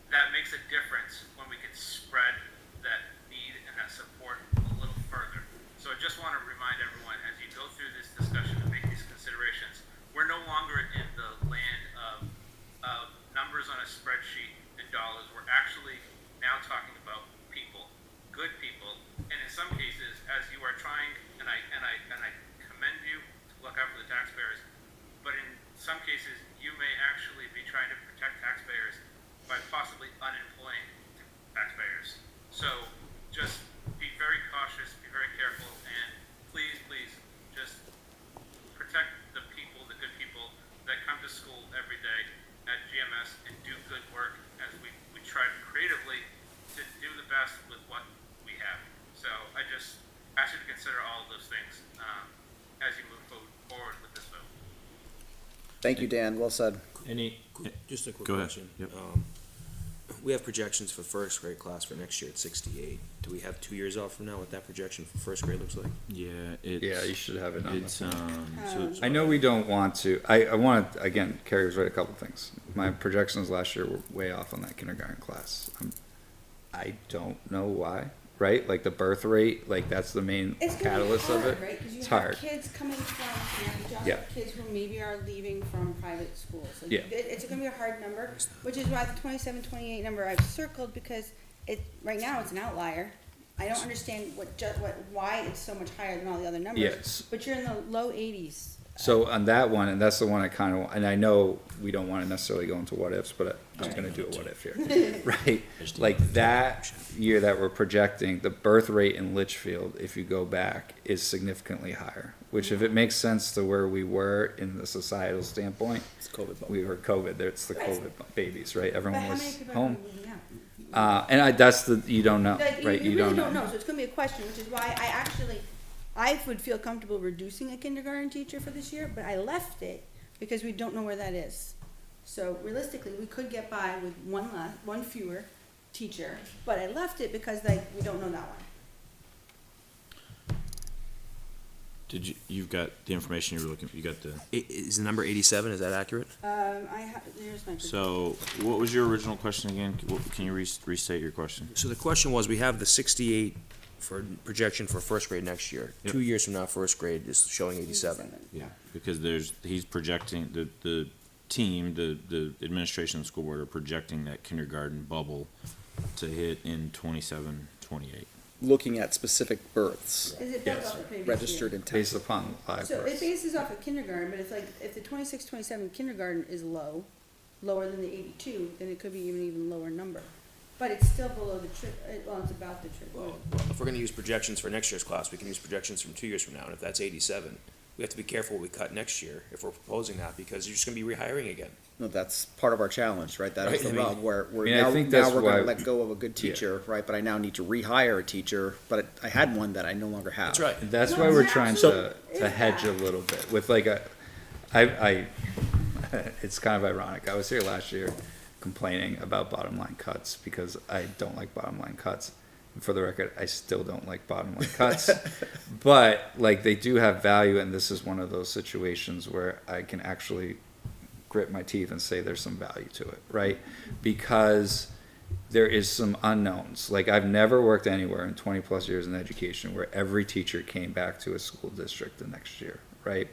that makes a difference when we can spread that need and that support a little further. So I just want to remind everyone, as you go through this discussion and make these considerations, we're no longer in the land of numbers on a spreadsheet and dollars. We're actually now talking about people, good people, and in some cases, as you are trying, and I commend you to look out for the taxpayers, but in some cases, you may actually be trying to protect taxpayers by possibly unemploying taxpayers. So just be very cautious, be very careful, and please, just protect the people, the good people that come to school every day at GMS and do good work as we try creatively to do the best with what we have. So I just ask you to consider all of those things as you move forward with this vote. Thank you, Dan. Well said. Just a quick Go ahead. question. Yep. We have projections for first grade class for next year at 68. Do we have 2 years off from now what that projection for first grade looks like? Yeah, it's. Yeah, you should have it on the It's, phone. so I know we don't want to, I want to, again, Carrie was right, a couple things. My projections last year were way off on that kindergarten class. I don't know why, right? Like the birth rate, like that's the main It's gonna be catalyst of hard, it. right? 'Cause you It's have hard. kids coming from, you have Yeah. kids who maybe are leaving from private schools. Like, Yeah. It's gonna be a hard number, which is why the 27, 28 number I've circled, because right now it's an outlier. I don't understand why it's so much higher than all the other numbers. Yes. But you're in the low 80s. So on that one, and that's the one I kind of, and I know we don't want to necessarily go into what ifs, but I'm going to do a what if here, right? Like that year that we're projecting, the birth rate in Litchfield, if you go back, is significantly higher. Which, if it makes sense to where we were in the societal standpoint, It's COVID. we were COVID. It's the COVID babies, right? But Everyone how many was people are home. moving out? And that's the you don't know, Like, right? you You really don't know. so it's gonna be a question, which is why I would feel comfortable reducing a kindergarten teacher for this year, but I left it because we don't know where that is. So realistically, we could get by with one fewer teacher, but I left it because we don't know that one. you've got the information you were looking, you got the, Is the number 87, is that accurate? Here's my. so what was your original question again? Can you restate your question? So the question was, we have the 68 for projection for first grade next year. Yep. 2 years from now, first grade is showing 87. Yeah, because he's projecting, the team, the administration of the school board are projecting that kindergarten bubble to hit in 27, 28. Looking at specific births Is it built off the previous registered year? in Based Texas. upon live So it births. bases off of kindergarten, but it's like, if the 26, 27 kindergarten is lower than the 82, then it could be even lower number. But it's still below the it's about the Well, if we're gonna use projections for next year's class, we can use projections from 2 years from now, and if that's 87, we have to be careful what we cut next year if we're proposing that, because you're just gonna be rehiring again. No, that's part of our challenge, right? That is Right, the I mean- rub, where I mean, I think that's now we're gonna why- let go of a good teacher, right? But I now need to rehire a teacher, but I had one that I no longer have. That's right. That's No, why we're it's trying absolute- to it's hedge a that. little bit with like I it's kind of ironic. I was here last year complaining about bottom line cuts because I don't like bottom line cuts. And for the record, I still don't like bottom line cuts, but like they do have value, and this is one of those situations where I can actually grit my teeth and say there's some value to it, right? Because there is some unknowns. Like, I've never worked anywhere in 20 plus years in education where every teacher came back to a school district the next year, right?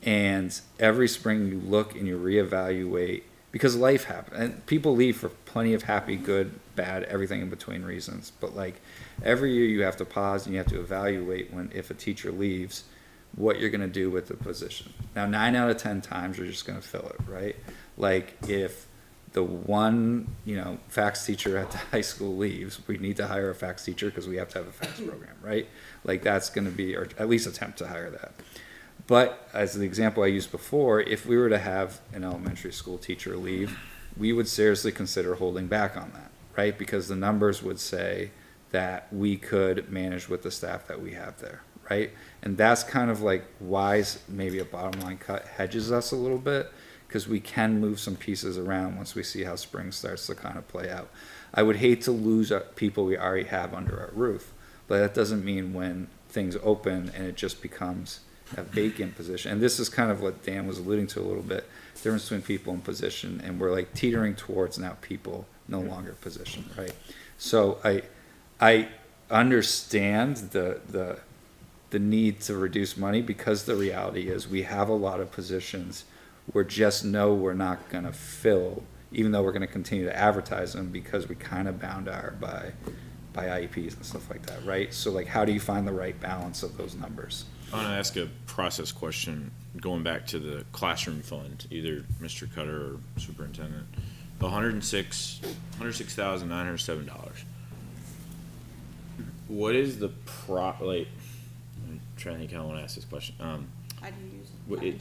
And every spring you look and you reevaluate, because life happens, and people leave for plenty of happy, good, bad, everything in between reasons. But like, every year you have to pause and you have to evaluate if a teacher leaves, what you're gonna do with the position. Now, 9 out of 10 times you're just gonna fill it, right? Like, if the one, fax teacher at the high school leaves, we need to hire a fax teacher because we have to have a fax program, right? Like, that's gonna be, or at least attempt to hire that. But as the example I used before, if we were to have an elementary school teacher leave, we would seriously consider holding back on that, right? Because the numbers would say that we could manage with the staff that we have there, right? And that's kind of like why maybe a bottom line cut hedges us a little bit, because we can move some pieces around once we see how spring starts to kind of play out. I would hate to lose people we already have under our roof, but that doesn't mean when things open and it just becomes a vacant position. And this is kind of what Dan was alluding to a little bit, difference between people and position, and we're like teetering towards now people no longer position, right? So I understand the need to reduce money, because the reality is we have a lot of positions we're not gonna fill, even though we're gonna continue to advertise them, because we kind of bound our by IEPs and stuff like that, right? So like, how do you find the right balance of those numbers? I want to ask a process question, going back to the classroom fund, either Mr. Cutter or Superintendent. The $106,907. What is the I'm trying to think how I want to ask this question. I didn't use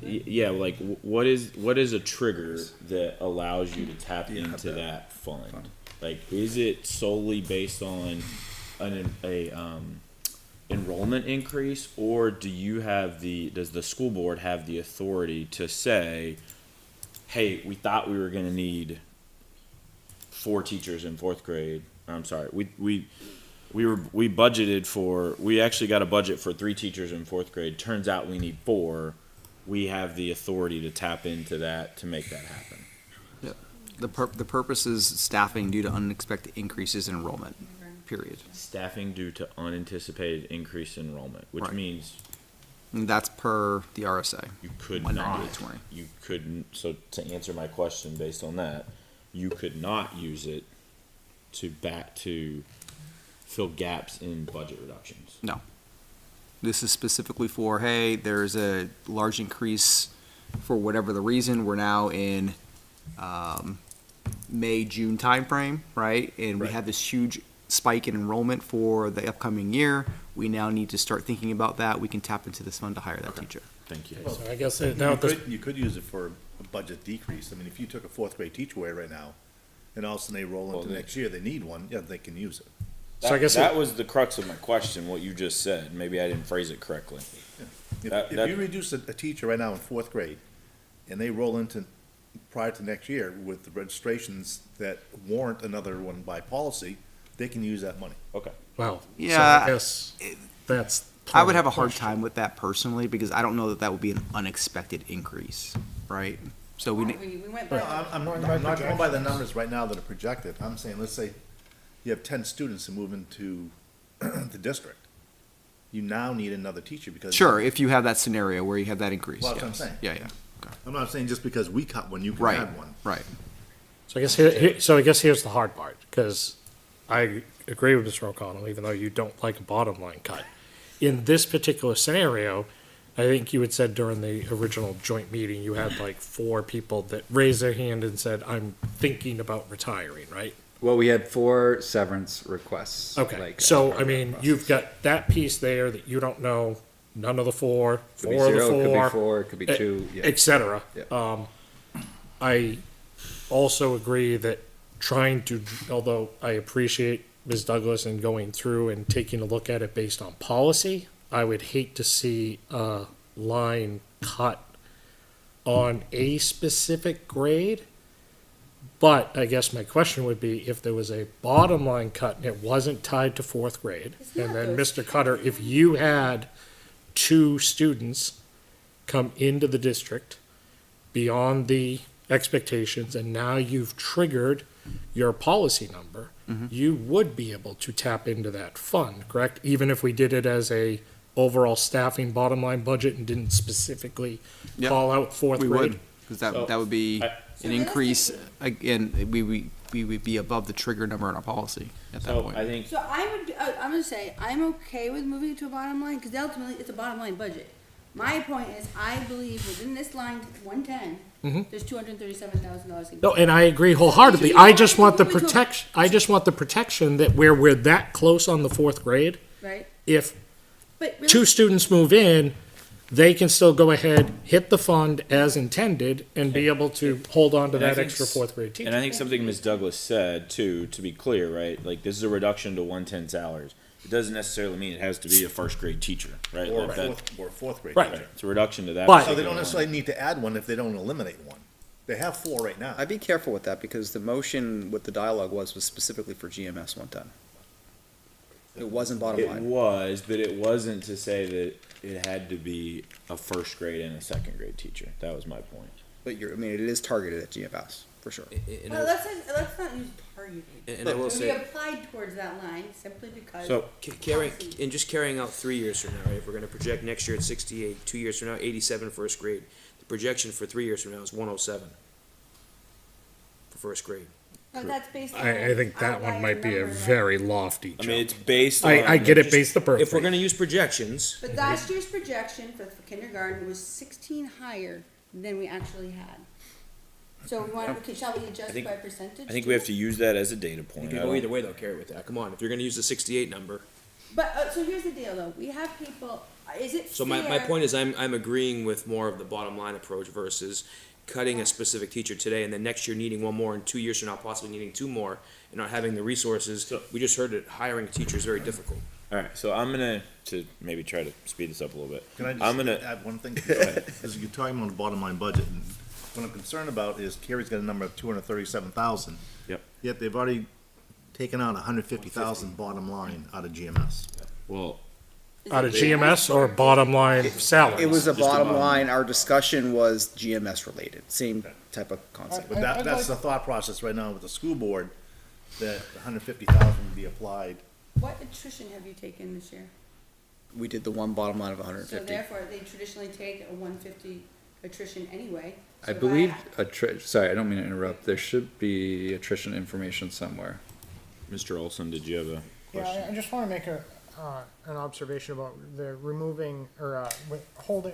it. Yeah, like what is a trigger that allows you to tap into that fund? Like, is it solely based on a enrollment increase, or does the school board have the authority to say, hey, we thought we were going to need 4 teachers in 4th grade. I'm sorry, we actually got a budget for 3 teachers in 4th grade. Turns out we need 4. We have the authority to tap into that to make that happen. Yeah. The purpose is staffing due to unexpected increases in enrollment, period. Staffing due to unanticipated increase in enrollment, which Right. means And that's per the RSA. you could 198.20. you couldn't. So to answer my question based on that, you could not use it to fill gaps in budget reductions. No. This is specifically for, hey, there's a large increase for whatever the reason. We're now in May, June timeframe, right? And we have this huge spike in enrollment for the upcoming year. We now need to start thinking about that. We can tap into this fund to hire that teacher. Thank you. So I guess now at this, You could use it for a budget decrease. I mean, if you took a 4th grade teacher away right now, and all of a sudden they roll into next year, they need one, yeah, they can use it. So I guess that was the crux of my question, what you just said. Maybe I didn't phrase it correctly. If you reduce a teacher right now in 4th grade, and they roll into prior to next year with the registrations that warrant another one by policy, they can use that money. Okay. well, so Yeah, I guess that's. I would have a hard time with that personally, because I don't know that would be an unexpected increase, right? So We we, went No, by. I'm not going by the numbers right now that are projected. I'm saying, let's say you have 10 students who move into the district. You now need another teacher because. sure, if you have that scenario where you have that increase. Well, that's what I'm yes. saying. Yeah, yeah, I'm not saying just because we cut one, you can right, add one. right. So I guess here's the hard part, because I agree with Mr. O'Connell, even though you don't like a bottom line cut. In this particular scenario, I think you had said during the original joint meeting, you had like 4 people that raised their hand and said, I'm thinking about retiring, right? Well, we had 4 severance requests. Okay, like, so as I part of mean, the you've process. got that piece there that you don't know, none of the 4, Could be 4 of the 0, 4. could be 4, could be 2, yeah. Et cetera. Yeah. I also agree that trying to, although I appreciate Ms. Douglas and going through and taking a look at it based on policy, I would hate to see a line cut on a specific grade. But I guess my question would be, if there was a bottom line cut and it wasn't tied to 4th grade, and then Mr. Cutter, if you had 2 students come into the district beyond the expectations, and now you've triggered your policy number, you would be able to tap into that fund, correct? Even if we did it as a overall staffing bottom line budget and didn't specifically Yep. call out fourth We grade? would, because So, that would be I- an So increase, realistically- again, we would be above the trigger number in our policy at that So point. I think So I'm gonna say, I'm okay with moving it to a bottom line, because ultimately, it's a bottom line budget. My point is, I believe within this line, 110, there's $237,000. No, and I agree wholeheartedly. I just want the protection, I just want the protection that where we're that close on the fourth grade, Right? if But really, two students move in, they can still go ahead, hit the fund as intended, and be able to hold on to And I that think extra fourth grade teacher. And I think something Ms. Douglas said too, to be clear, right? Like this is a reduction to 110 salaries. It doesn't necessarily mean it has to be a first grade teacher, right? Or Like that, fourth grade Right. teacher. it's a reduction to that. But- So they particular don't line. necessarily need to add one if they don't eliminate one. They have 4 right now. I'd be careful with that, because the motion with the dialogue was specifically for GMS 110. It wasn't bottom It line. was, but it wasn't to say that it had to be a first grade and a second grade teacher. That was my point. But I mean, it is targeted at GMS, for sure. And well, let's not use targeted. and I will We say, applied towards that line simply because. So carrying, and just carrying out 3 years from now, right? If we're gonna project next year at 68, 2 years from now, 87 first grade. The projection for 3 years from now is 107 for first grade. But that's based on. I think that one outlier might be a numbers, right? very lofty I jump. mean, it's based on. I get it based the If we're perfect. gonna use projections, But last year's projection for kindergarten was 16 higher than we actually had. So we want, okay, shall we adjust think- by percentage? I think we have to use that as a data you point. can I go don't- either way though, Carrie, with that. Come on, if you're gonna use the 68 number. But, so here's the deal though, we have people, is it fair? So my point is I'm agreeing with more of the bottom line approach versus cutting a specific teacher today and then next year needing one more and 2 years from now possibly needing 2 more and not having the resources. We just heard that hiring a teacher is very difficult. All right, so I'm gonna to maybe try to speed this up a little bit. Can I just I'm gonna. add one thing? As you're talking about the bottom line budget, and what I'm concerned about is Kerry's got a number of 237,000. Yep. Yet they've already taken out 150,000 bottom line out of GMS. Well, Out of GMS or bottom line salary? It was a Just a bottom bottom line, our discussion was GMS related, same type of concept. But that's the thought process right now with the school board, that 150,000 would be applied. What attrition have you taken this year? We did the one bottom line of So 150. therefore, they traditionally take a 150 attrition anyway. I So if believe, sorry, I don't mean to interrupt, there should be attrition information somewhere. Mr. Olson, did you have a Yeah, question? I just want to make an observation about the removing or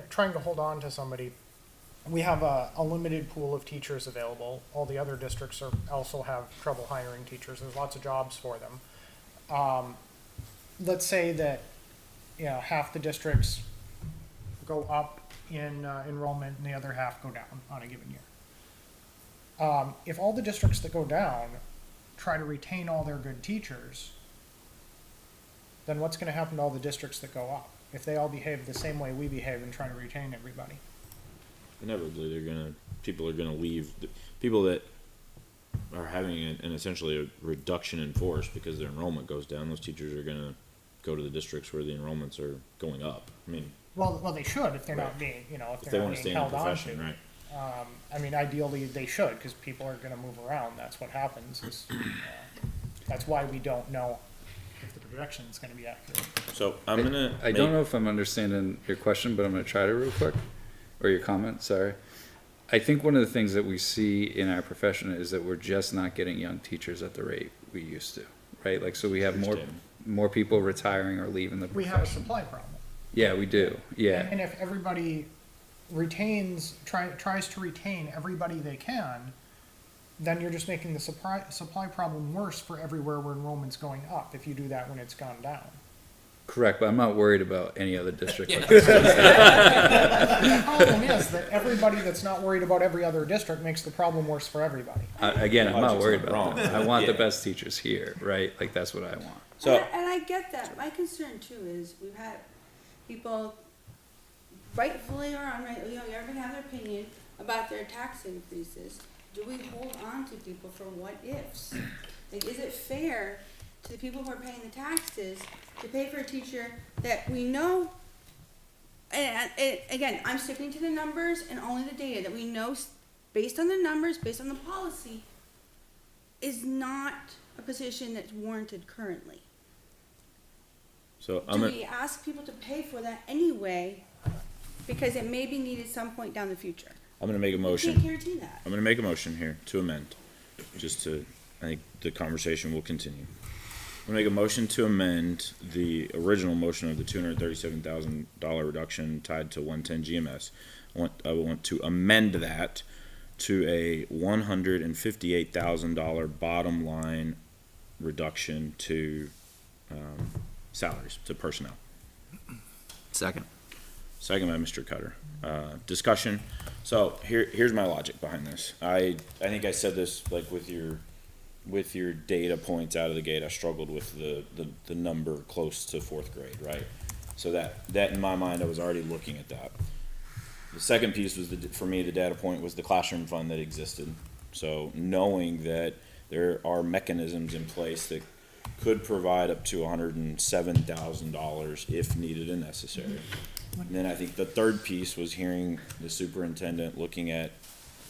trying to hold on to somebody. We have a limited pool of teachers available. All the other districts also have trouble hiring teachers. There's lots of jobs for them. Let's say that, half the districts go up in enrollment and the other half go down on a given year. If all the districts that go down try to retain all their good teachers, then what's gonna happen to all the districts that go up? If they all behave the same way we behave and try to retain everybody? Inevitably, people are gonna leave. The people that are having an essentially a reduction in force because their enrollment goes down, those teachers are gonna go to the districts where the enrollments are going up. I mean, Well, they should if they're not Right. being, if if they they're not wanna stay being in the held on profession, to. right? I mean, ideally, they should, because people are gonna move around, that's what happens, that's why we don't know if the projection's gonna be accurate. So I'm gonna. I don't know if I'm understanding your question, but I'm gonna try to real quick, or your comment, sorry. I think one of the things that we see in our profession is that we're just not getting young teachers at the rate we used to, right? Like, so we have more people retiring or leaving the We profession. have a supply problem. Yeah, we do, yeah. And if everybody tries to retain everybody they can, then you're just making the supply problem worse for everywhere where enrollment's going up, if you do that when it's gone down. Correct, but I'm not worried about any other district. like The problem is that everybody that's not worried about every other district makes the problem worse for everybody. Again, I'm not Logic's worried not about wrong. that. I want the Yeah. best teachers here, right? Like, that's what I want. So And I get that. My concern too is we've had people, rightfully or unrightfully, everybody have their opinion about their tax increases. Do we hold on to people for what ifs? Like, is it fair to the people who are paying the taxes to pay for a teacher that we know, and again, I'm sticking to the numbers and only the data, that we know based on the numbers, based on the policy, is not a position that's warranted currently. So Do we ask people to pay for that anyway, because it may be needed some point down the future? I'm gonna make a Can't motion. guarantee that. I'm gonna make a motion here to amend, just to, I think the conversation will continue. I'm gonna make a motion to amend the original motion of the $237,000 reduction tied to 110 GMS. I want to amend that to a $158,000 bottom line reduction to, salaries, to personnel. Second. Second by Mr. Cutter. Discussion. So here's my logic behind this. I think I said this like with your data points out of the gate. I struggled with the number close to fourth grade, right? So that in my mind, I was already looking at that. The second piece was for me, the data point was the classroom fund that existed. So knowing that there are mechanisms in place that could provide up to $107,000 if needed and necessary. And then I think the third piece was hearing the superintendent looking at,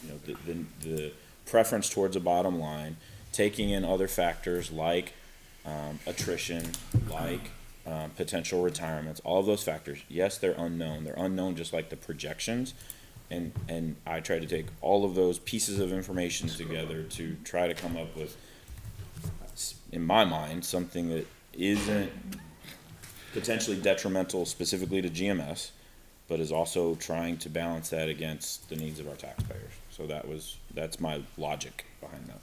the preference towards a bottom line, taking in other factors like attrition, like potential retirements, all of those factors. Yes, they're unknown. They're unknown just like the projections. And I try to take all of those pieces of information together to try to come up with, in my mind, something that isn't potentially detrimental specifically to GMS, but is also trying to balance that against the needs of our taxpayers. So that's my logic behind that.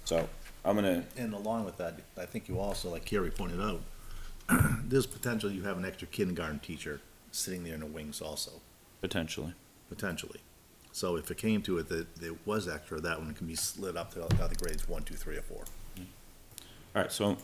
So I'm gonna, And along with that, I think you also, like Carrie pointed out, there's potential you have an extra kindergarten teacher sitting there in the wings also, potentially. So if it came to it that there was extra, that one can be slid up to other grades 1, 2, 3, or 4. All right, so,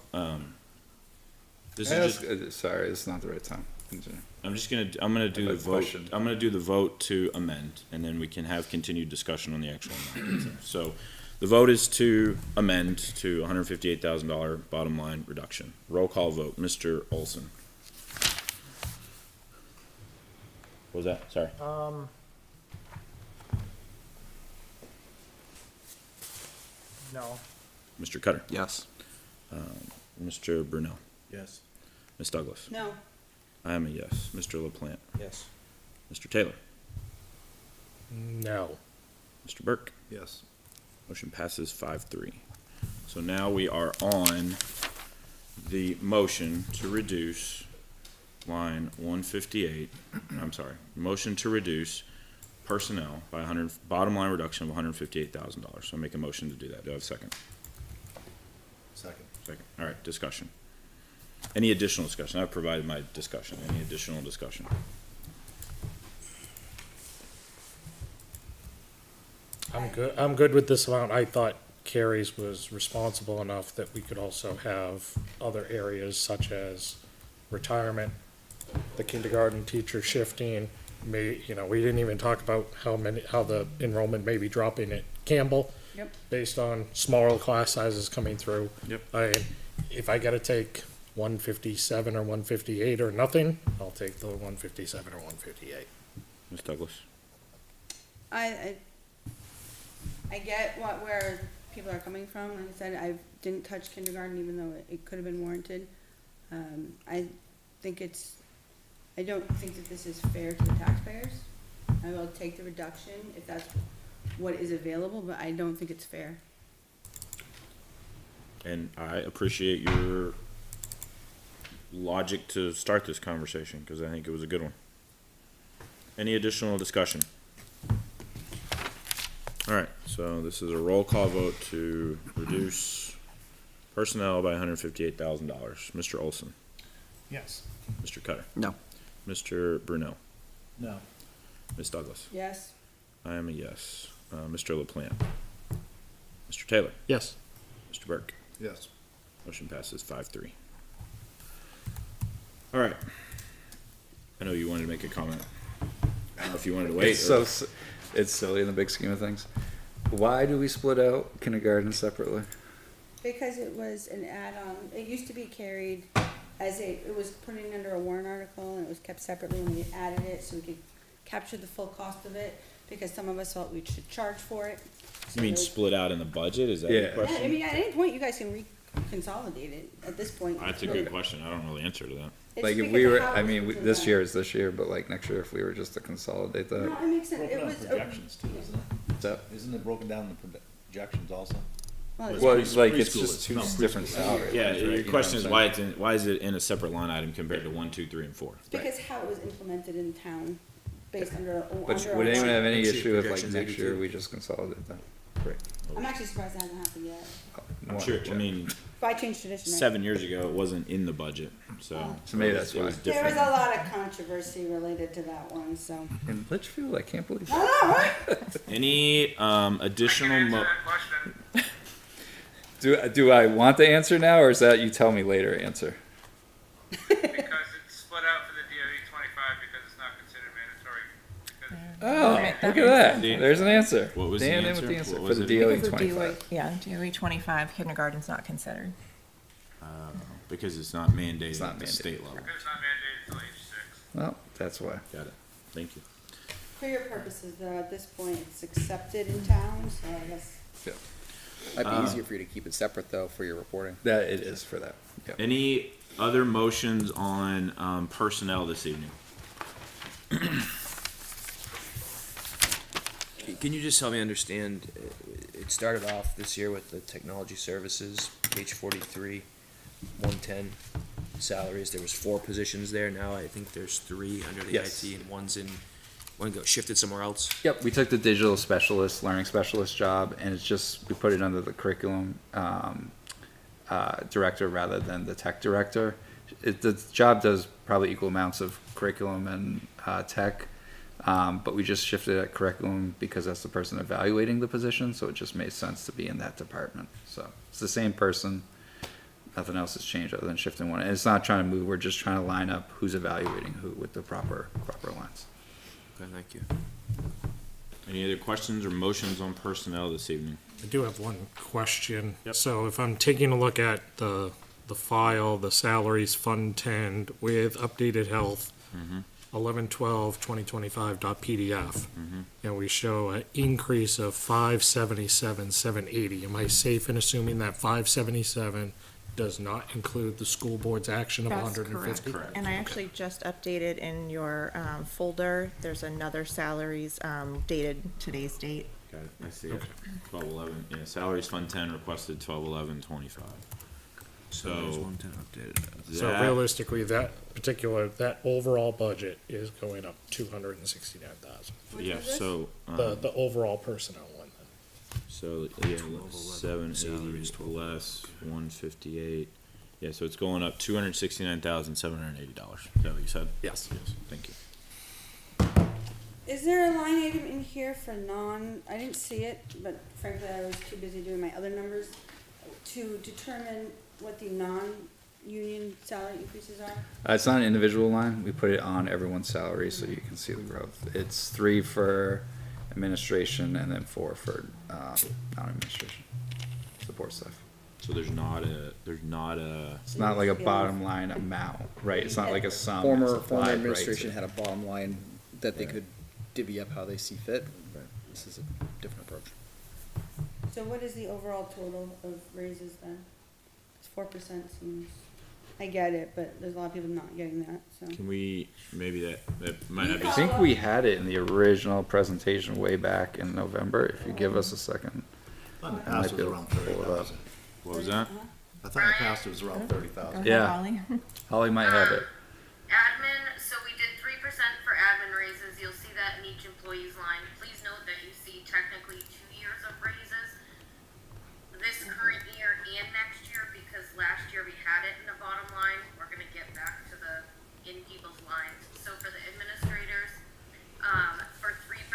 this Can I is ask- just, sorry, it's not the right time. Continue. I'm gonna do the have a vote. question. I'm gonna do the vote to amend, and then we can have continued discussion on the actual amendment. So, the vote is to amend to $158,000 bottom line reduction. Roll call vote, Mr. Olson. What was that? Sorry. No. Mr. Cutter. Yes. Mr. Brunel. Yes. Ms. Douglas. No, I am a yes. Mr. LaPlante. Yes. Mr. Taylor. No. Mr. Burke. Yes. Motion passes 5-3. So now we are on the motion to reduce line 158, motion to reduce personnel by bottom line reduction of $158,000. So I make a motion to do that. Do I have a second? Second. Second. All right, discussion. Any additional discussion? I've provided my discussion. Any additional discussion? I'm good with this amount. I thought Carrie's was responsible enough that we could also have other areas such as retirement, the kindergarten teacher shifting, we didn't even talk about how the enrollment may be dropping at Campbell. Yep. Based on smaller class sizes coming through. Yep. If I gotta take 157 or 158 or nothing, I'll take the 157 or 158. Ms. Douglas? I get where people are coming from. Like I said, I didn't touch kindergarten even though it could have been warranted. I don't think that this is fair to the taxpayers. I will take the reduction if that's what is available, but I don't think it's fair. And I appreciate your logic to start this conversation, because I think it was a good one. Any additional discussion? All right, so this is a roll call vote to reduce personnel by $158,000. Mr. Olson, Yes. Mr. Cutter, No. Mr. Brunel, No. Ms. Douglas. Yes, I am a yes. Mr. LaPlante, Mr. Taylor, Yes. Mr. Burke. Yes. Motion passes 5-3. All right. I know you wanted to make a comment. I don't know if you wanted to wait. It's silly in the big scheme of things. Why do we split out kindergarten separately? because it was an add-on. It used to be carried it was put in under a warrant article and it was kept separately and we added it so we could capture the full cost of it. because some of us felt we should charge for it. You mean split out in the budget? Is that your Yeah. Yeah, question? I mean, at any point, you guys can consolidate it at this point. That's a good question. I don't know the answer to that. It's Like if because we of were, how I it was mean, written this down. year is this year, but like next year, if we were just to consolidate that, No, it makes sense, it was, Projections too, isn't it? that Isn't it broken down in the projections also? well, well, it's- it's like it's preschoolers. just two No, different salaries. Yeah, right? You know your what question I'm is saying? why is it in a separate line item compared to 1, 2, 3, and 4? it's because how it was implemented in town, based under. But under would our anyone law. have any Next year, issue if like projections next year 82. we just consolidate that? Great. I'm actually surprised that hasn't happened yet. I'm sure. I mean, If I changed tradition, right? 7 years ago, it wasn't in the budget, so. So maybe that's it was why. There was different. a lot of controversy related to that one, so. In Litchfield, I can't believe I that. don't know. Any additional? Answer that question. Do I want the answer now, or is that you tell me later answer? Because it's split out for the DOE 25 because it's not considered mandatory. Because Oh, Right, that look at makes that. sense. There's an answer. What was the Dan in answer? with the answer What for was the it? DOE Because of 25. Yeah, DOE 25, kindergarten's not considered. Because it's not mandated It's not at the mandated. state level. it's not mandated until age 6. Well, that's why. Got it. Thank you. For your purposes, though, at this point, it's accepted in town, so I guess. Might be easier for you to keep it separate though for your reporting. That it is for that. Yep. Any other motions on personnel this evening? Can you just help me understand, it started off this year with the technology services, page 43, 110 salaries, there was 4 positions there, now I think there's 3 under the Yes. IT and one got shifted somewhere else. Yep, we took the digital specialist, learning specialist job, and it's just, we put it under the curriculum director rather than the tech director. The job does probably equal amounts of curriculum and tech, but we just shifted it at curriculum because that's the person evaluating the position, so it just made sense to be in that department. So it's the same person, nothing else has changed other than shifting one. And it's not trying to move, we're just trying to line up who's evaluating who with the proper lines. Okay, thank you. Any other questions or motions on personnel this evening? I do have one question. Yep. So if I'm taking a look at the file, the salaries, Fund 10 with updated health, 11/12/2025.pdf, and we show an increase of 577,780. Am I safe in assuming that 577 does not include the school board's action of That's 150? correct. And I actually just updated in your folder, there's another salaries dated today's date. Got it. I see it. 12/11. Yeah, salaries fund 10 requested 12/11/25. So So that- realistically, that overall budget is going up 269,000. yeah. So The overall personnel one. so yeah, 780 less 158. Yeah, so it's going up $269,780. Is that what you said? Yes. Yes. Thank you. Is there a line item in here for I didn't see it, but frankly, I was too busy doing my other numbers to determine what the non-union salary increases are? It's not an individual line. We put it on everyone's salary so you can see the growth. It's 3 for administration and then 4 for non-administration support staff. So there's not a It's not like a bottom line amount, right? It's not like a sum. it's Former applied right administration to- had a bottom line that they Yeah. could divvy up how they see fit. This is a different approach. So what is the overall total of raises then? 4% seems, I get it, but there's a lot of people not getting that, so. Can we maybe that might not be. I think we had it in the original presentation way back in November. If you give us a second. I thought in the I might past it be was able around to pull it up. 30,000. What was that? I thought in the past it was around 30,000. Go Yeah. ahead, Holly. Holly might have it. Admin, so we did 3% for admin raises. You'll see that in each employee's line. Please note that you see technically 2 years of raises. This current year and next year, because last year we had it in the bottom line, we're gonna get back to the in people's lines. So for the administrators, for 3%,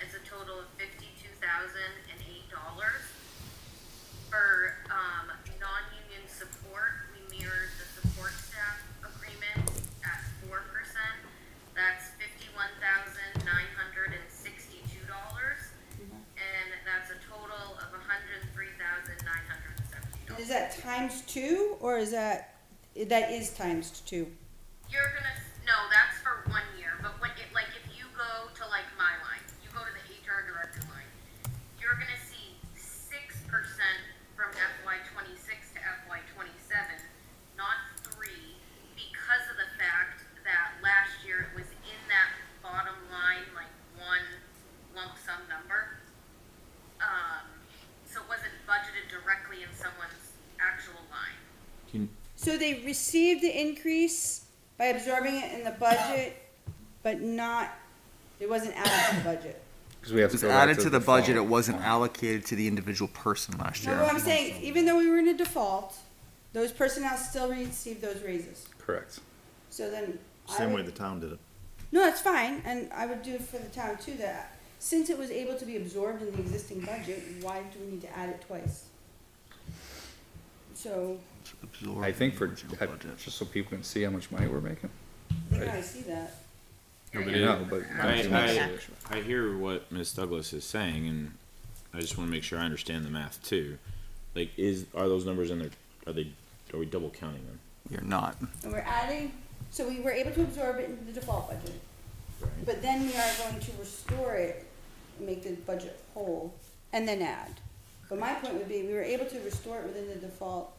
it's a total of $52,008. For, non-union support, we mirrored the support staff agreement at 4%. That's $51,962. And that's a total of $103,970. Is that times 2, or is that is times 2? You're gonna, no, that's for 1 year, but when it, like, if you go to like my line, you go to the HR So they received the increase by absorbing it in the budget, but not, it wasn't added to the budget. Because we have It to was go back added to the default. budget, it wasn't allocated to the individual person last No, year. what I'm saying, even though we were in a default, those personnel still received those raises. Correct. So then I Same way would, the town did it. no, that's fine, and I would do it for the town too, that since it was able to be absorbed in the existing budget, why do we need to add it twice? So, Absorb I think for, original budget. just so people can see how much money we're making. I think I see that. Nobody know, but. I hear what Ms. Douglas is saying, and I just wanna make sure I understand the math too. Like, are those numbers in there, are we double counting them? You're not. And we're adding, so we were able to absorb it into the default budget, but then we are going to restore it and make the budget whole, and then add. But my point would be, we were able to restore it within the default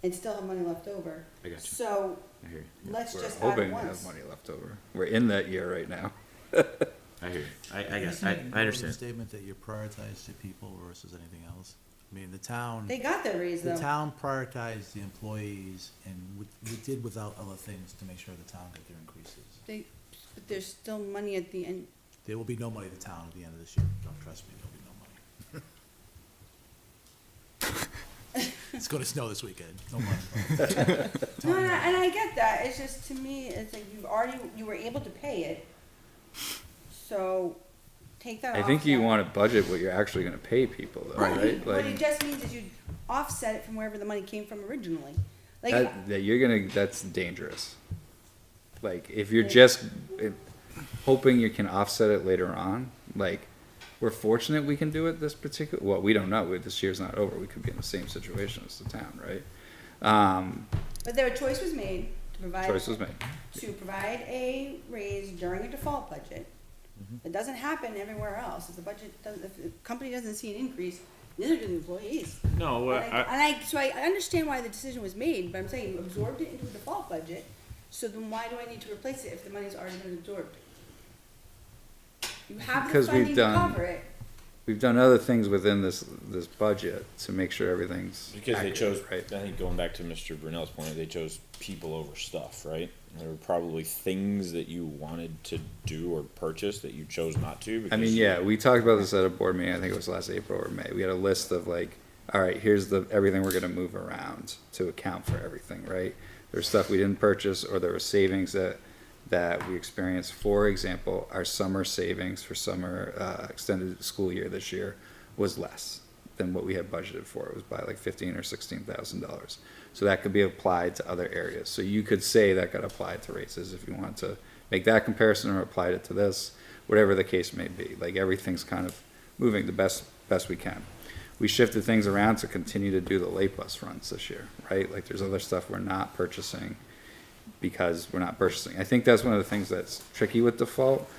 and still have money left over. I got you. So, I hear you. let's We're just add hoping it to have once. money left over. We're in that year right now. I hear you. I guess, I The understand. statement that you prioritize the people versus anything else. I mean, the town, They got their raise the though. town prioritized the employees and we did without other things to make sure the town got their increases. But there's still money at the end. There will be no money to the town at the end of this year. Don't trust me, there'll be no money. It's gonna snow this weekend. No money. No, and I get that, it's just, to me, it's like you were able to pay it, so take that off. I think you want to budget what you're actually gonna pay people though, right? What it Like, just means is you offset it from wherever the money came from originally. Like, that you're gonna, that's dangerous. Like, if you're just hoping you can offset it later on, like, we're fortunate we can do it this particular, well, we don't know, this year's not over, we could be in the same situation as the town, right? but their choice was made to provide. Choice was made. To provide a raise during a default budget. It doesn't happen everywhere else. If the budget doesn't, if the company doesn't see an increase, neither do the employees. No, So I understand why the decision was made, but I'm saying you absorbed it into a default budget, so then why do I need to replace it if the money's already been absorbed? You have the Because we've funding to done- cover it. We've done other things within this budget to make sure everything's Because they accurate, chose, I right? think going back to Mr. Brunel's point, they chose people over stuff, right? There were probably things that you wanted to do or purchase that you chose not to. I because mean, you- yeah, we talked about this at a board meeting, I think it was last April or May. We had a list of like, all right, here's everything we're gonna move around to account for everything, right? There's stuff we didn't purchase, or there were savings that we experienced. For example, our summer savings for summer, extended school year this year was less than what we had budgeted for. It was by like $15,000 or $16,000. So that could be applied to other areas. So you could say that got applied to races if you want to make that comparison or apply it to this, whatever the case may be. Like, everything's kind of moving the best we can. We shifted things around to continue to do the late bus runs this year, right? Like, there's other stuff we're not purchasing because we're not purchasing. I think that's one of the things that's tricky with default.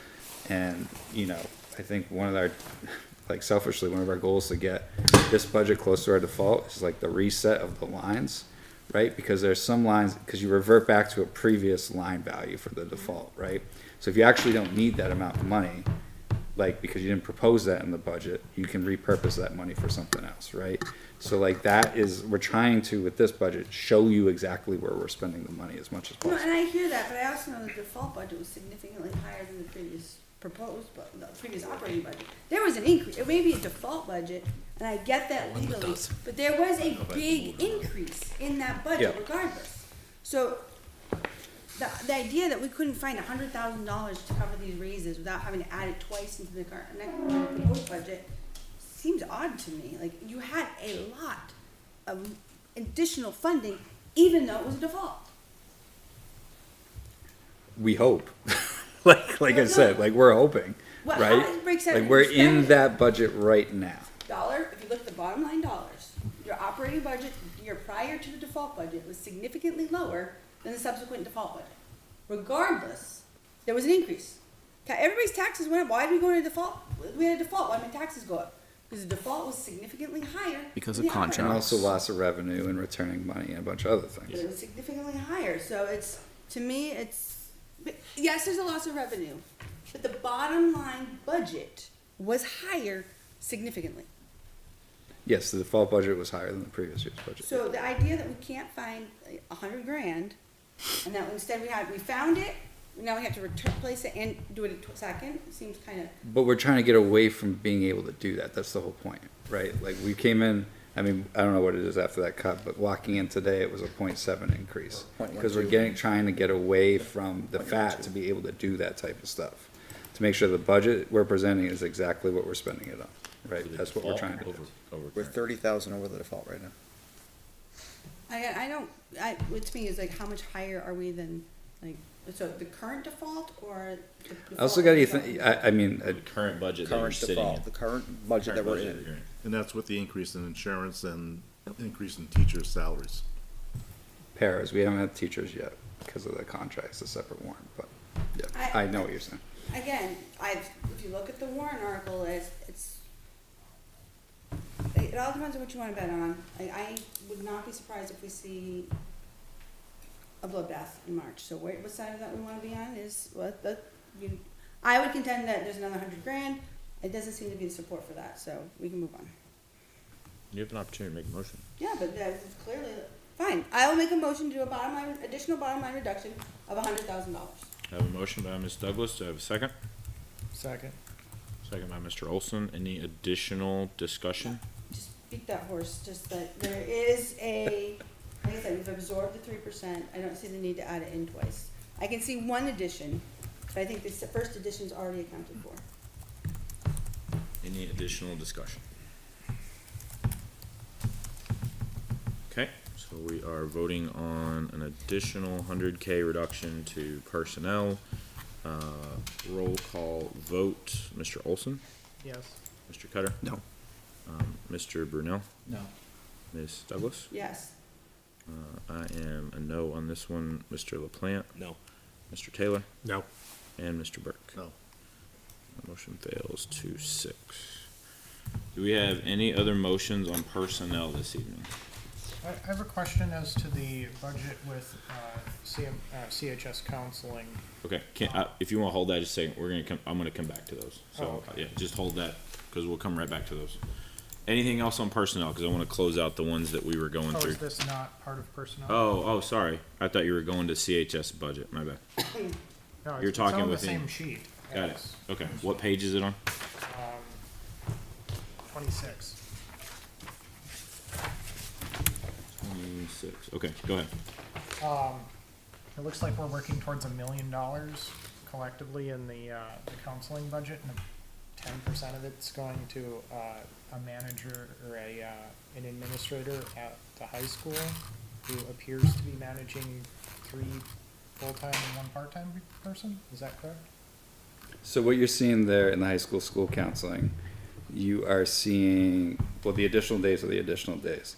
And, you know, I think one of our, like, selfishly, one of our goals to get this budget close to our default is like the reset of the lines, right? Because there's some lines, because you revert back to a previous line value for the default, right? So if you actually don't need that amount of money, like, because you didn't propose that in the budget, you can repurpose that money for something else, right? So like, that is, we're trying to, with this budget, show you exactly where we're spending the money as much as No, possible. and I hear that, but I also know the default budget was significantly higher than the previous proposed, the previous operating budget. There was an increase, it may be a default budget, and I get that legally, but there was a big increase in that budget Yeah. regardless. So, the idea that we couldn't find $100,000 to cover these raises without having to add it twice into the current, next proposed budget seems odd to me. Like, you had a lot of additional funding, even though it was a default. We hope. like I said, like, we're hoping, Well, right? how it breaks out Like, into we're in spending. that budget right now. If you look at the bottom line dollars, your operating budget the year prior to the default budget was significantly lower than the subsequent default budget. Regardless, there was an increase. Everybody's taxes went up. Why did we go into default? We had a default. Why did my taxes go up? Because the default was significantly higher. Because than of the operating. And contracts. also loss of revenue and returning money and a bunch of other But things. it was significantly higher. So it's, to me, but yes, there's a loss of revenue, but the bottom line budget was higher significantly. Yes, the default budget was higher than the previous year's budget. So the idea that we can't find $100,000, and that instead we found it, now we have to replace it and do it a second, seems kind of, But we're trying to get away from being able to do that. That's the whole point, right? Like, we came in, I mean, I don't know what it is after that cut, but walking in today, it was a 0.7 increase. Because we're trying to get away from the fat to be able to do that type of stuff. To make sure the budget we're presenting is exactly what we're spending it on, right? That's what we're trying to do. We're 30,000 over the default right now. to me, is like, how much higher are we than, like, so the current default or the default? I also gotta think, I mean, The current budget that you're Current sitting in. default, the current budget that we're Current budget in. you're in. And that's with the increase in insurance and increase in teachers' salaries. paras, we haven't had teachers yet because of the contracts, a separate warrant, but, yeah, I know what you're saying. Again, if you look at the warrant article, it all depends on what you wanna bet on. I would not be surprised if we see a bloodbath in March. So what side of that we wanna be on is, I would contend that there's another $100,000. It doesn't seem to be the support for that, so we can move on. You have an opportunity to make a motion. Yeah, but that's clearly, fine. I will make a motion to do additional bottom line reduction of $100,000. I have a motion by Ms. Douglas. Do I have a second? Second. Second by Mr. Olson. Any additional discussion? Just beat that horse, just that there is like I said, we've absorbed the 3%. I don't see the need to add it in twice. I can see one addition, but I think this first addition's already accounted for. Any additional discussion? Okay, so we are voting on an additional 100K reduction to personnel. Roll call vote. Mr. Olson? Yes. Mr. Cutter? No. Mr. Brunel? No. Ms. Douglas? Yes. I am a no on this one. Mr. LaPlante? No. Mr. Taylor? No. And Mr. Burke? No. Motion fails 2-6. Do we have any other motions on personnel this evening? I have a question as to the budget with, CHS counseling. Okay, if you wanna hold that just a second, I'm gonna come back to those. So, Oh, okay. yeah, just hold that, cause we'll come right back to those. Anything else on personnel? Cause I wanna close out the ones that we were going Oh, through. is this not part of personnel? Oh, sorry. I thought you were going to CHS budget, my bad. No, you're it's talking on the within- same sheet. Got it. as, Okay, what page is it on? 26. 26, okay, go ahead. It looks like we're working towards $1 million collectively in the counseling budget, and 10% of it's going to a manager or an administrator at the high school who appears to be managing 3 full-time and 1 part-time person. Is that correct? So what you're seeing there in the high school counseling, you are seeing, well, the additional days are the additional days.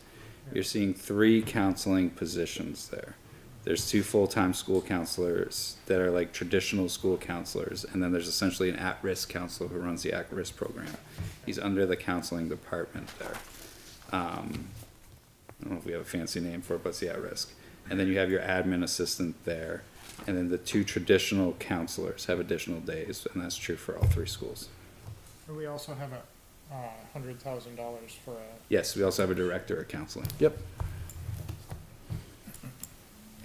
You're seeing 3 counseling positions there. There's 2 full-time school counselors that are like traditional school counselors, and then there's essentially an at-risk counselor who runs the at-risk program. He's under the counseling department there. I don't know if we have a fancy name for it, but it's the at-risk. And then you have your admin assistant there, and then the 2 traditional counselors have additional days, and that's true for all 3 schools. And we also have $100,000 for a, Yes, we also have a director of counseling. Yep.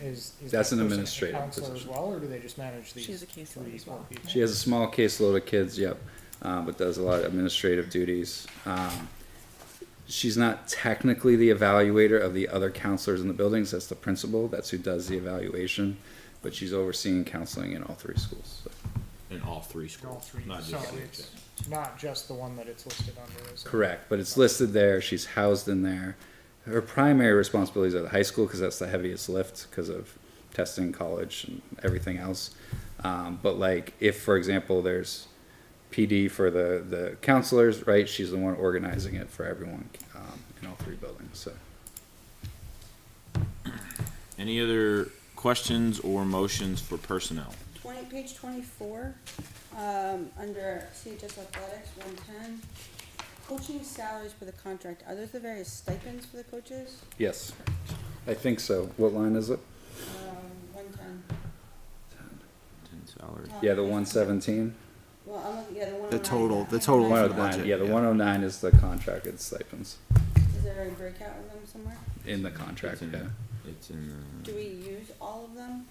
is That's that an person a administrative counselor as position. well, or do they just manage these? She has a caseload 3 as well. people? She has a small caseload of kids, yep, but does a lot of administrative duties. She's not technically the evaluator of the other counselors in the buildings, that's the principal, that's who does the evaluation, but she's overseeing counseling in all 3 schools. So. In all 3 All schools, 3, not so just it's not just the one that it's listed under, is it? Correct, but it's listed there, she's housed in there. Her primary responsibilities are the high school, because that's the heaviest lift, because of testing, college, and everything else. But like, if, for example, there's PD for the counselors, right, she's the one organizing it for everyone, in all 3 buildings, so. Any other questions or motions for personnel? Page 24, under CHS Athletics, 110. Coaching salaries for the contract, are those the various stipends for the coaches? Yes, I think so. What line is it? 110. 10 salary. Yeah, the 117? Well, I'm looking, yeah, the 109. The total for the 109, budget. yeah, the 109 is the contracted stipends. there a breakout of them somewhere? In the contract, It's in- yeah. It's in the. Do we use all of them?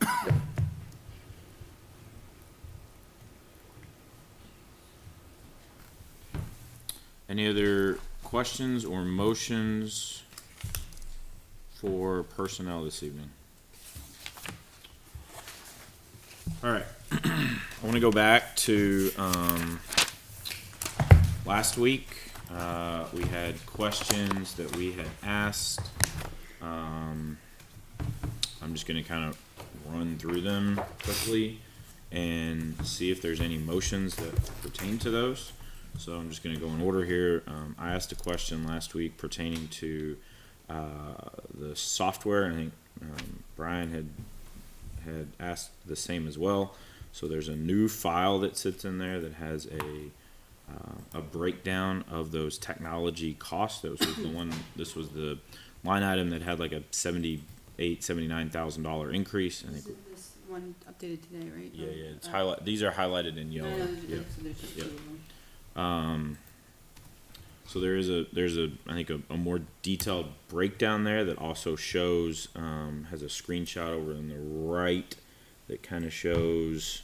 Any other questions or motions for personnel this evening? All right. I want to go back to last week. We had questions that we had asked. I'm just going to kind of run through them quickly and see if there's any motions that pertain to those. So I'm just going to go in order here. I asked a question last week pertaining to the software, and I think Brian had asked the same as well. So there's a new file that sits in there that has a breakdown of those technology costs. That was the one. This was the line item that had like a $79,000 increase. I think. This one updated today, right? Yeah, yeah. It's highlight. These are highlighted in yellow. Yep. There's just two Yep. of them. So there's a I think a more detailed breakdown there that also shows has a screenshot over on the right that kind of shows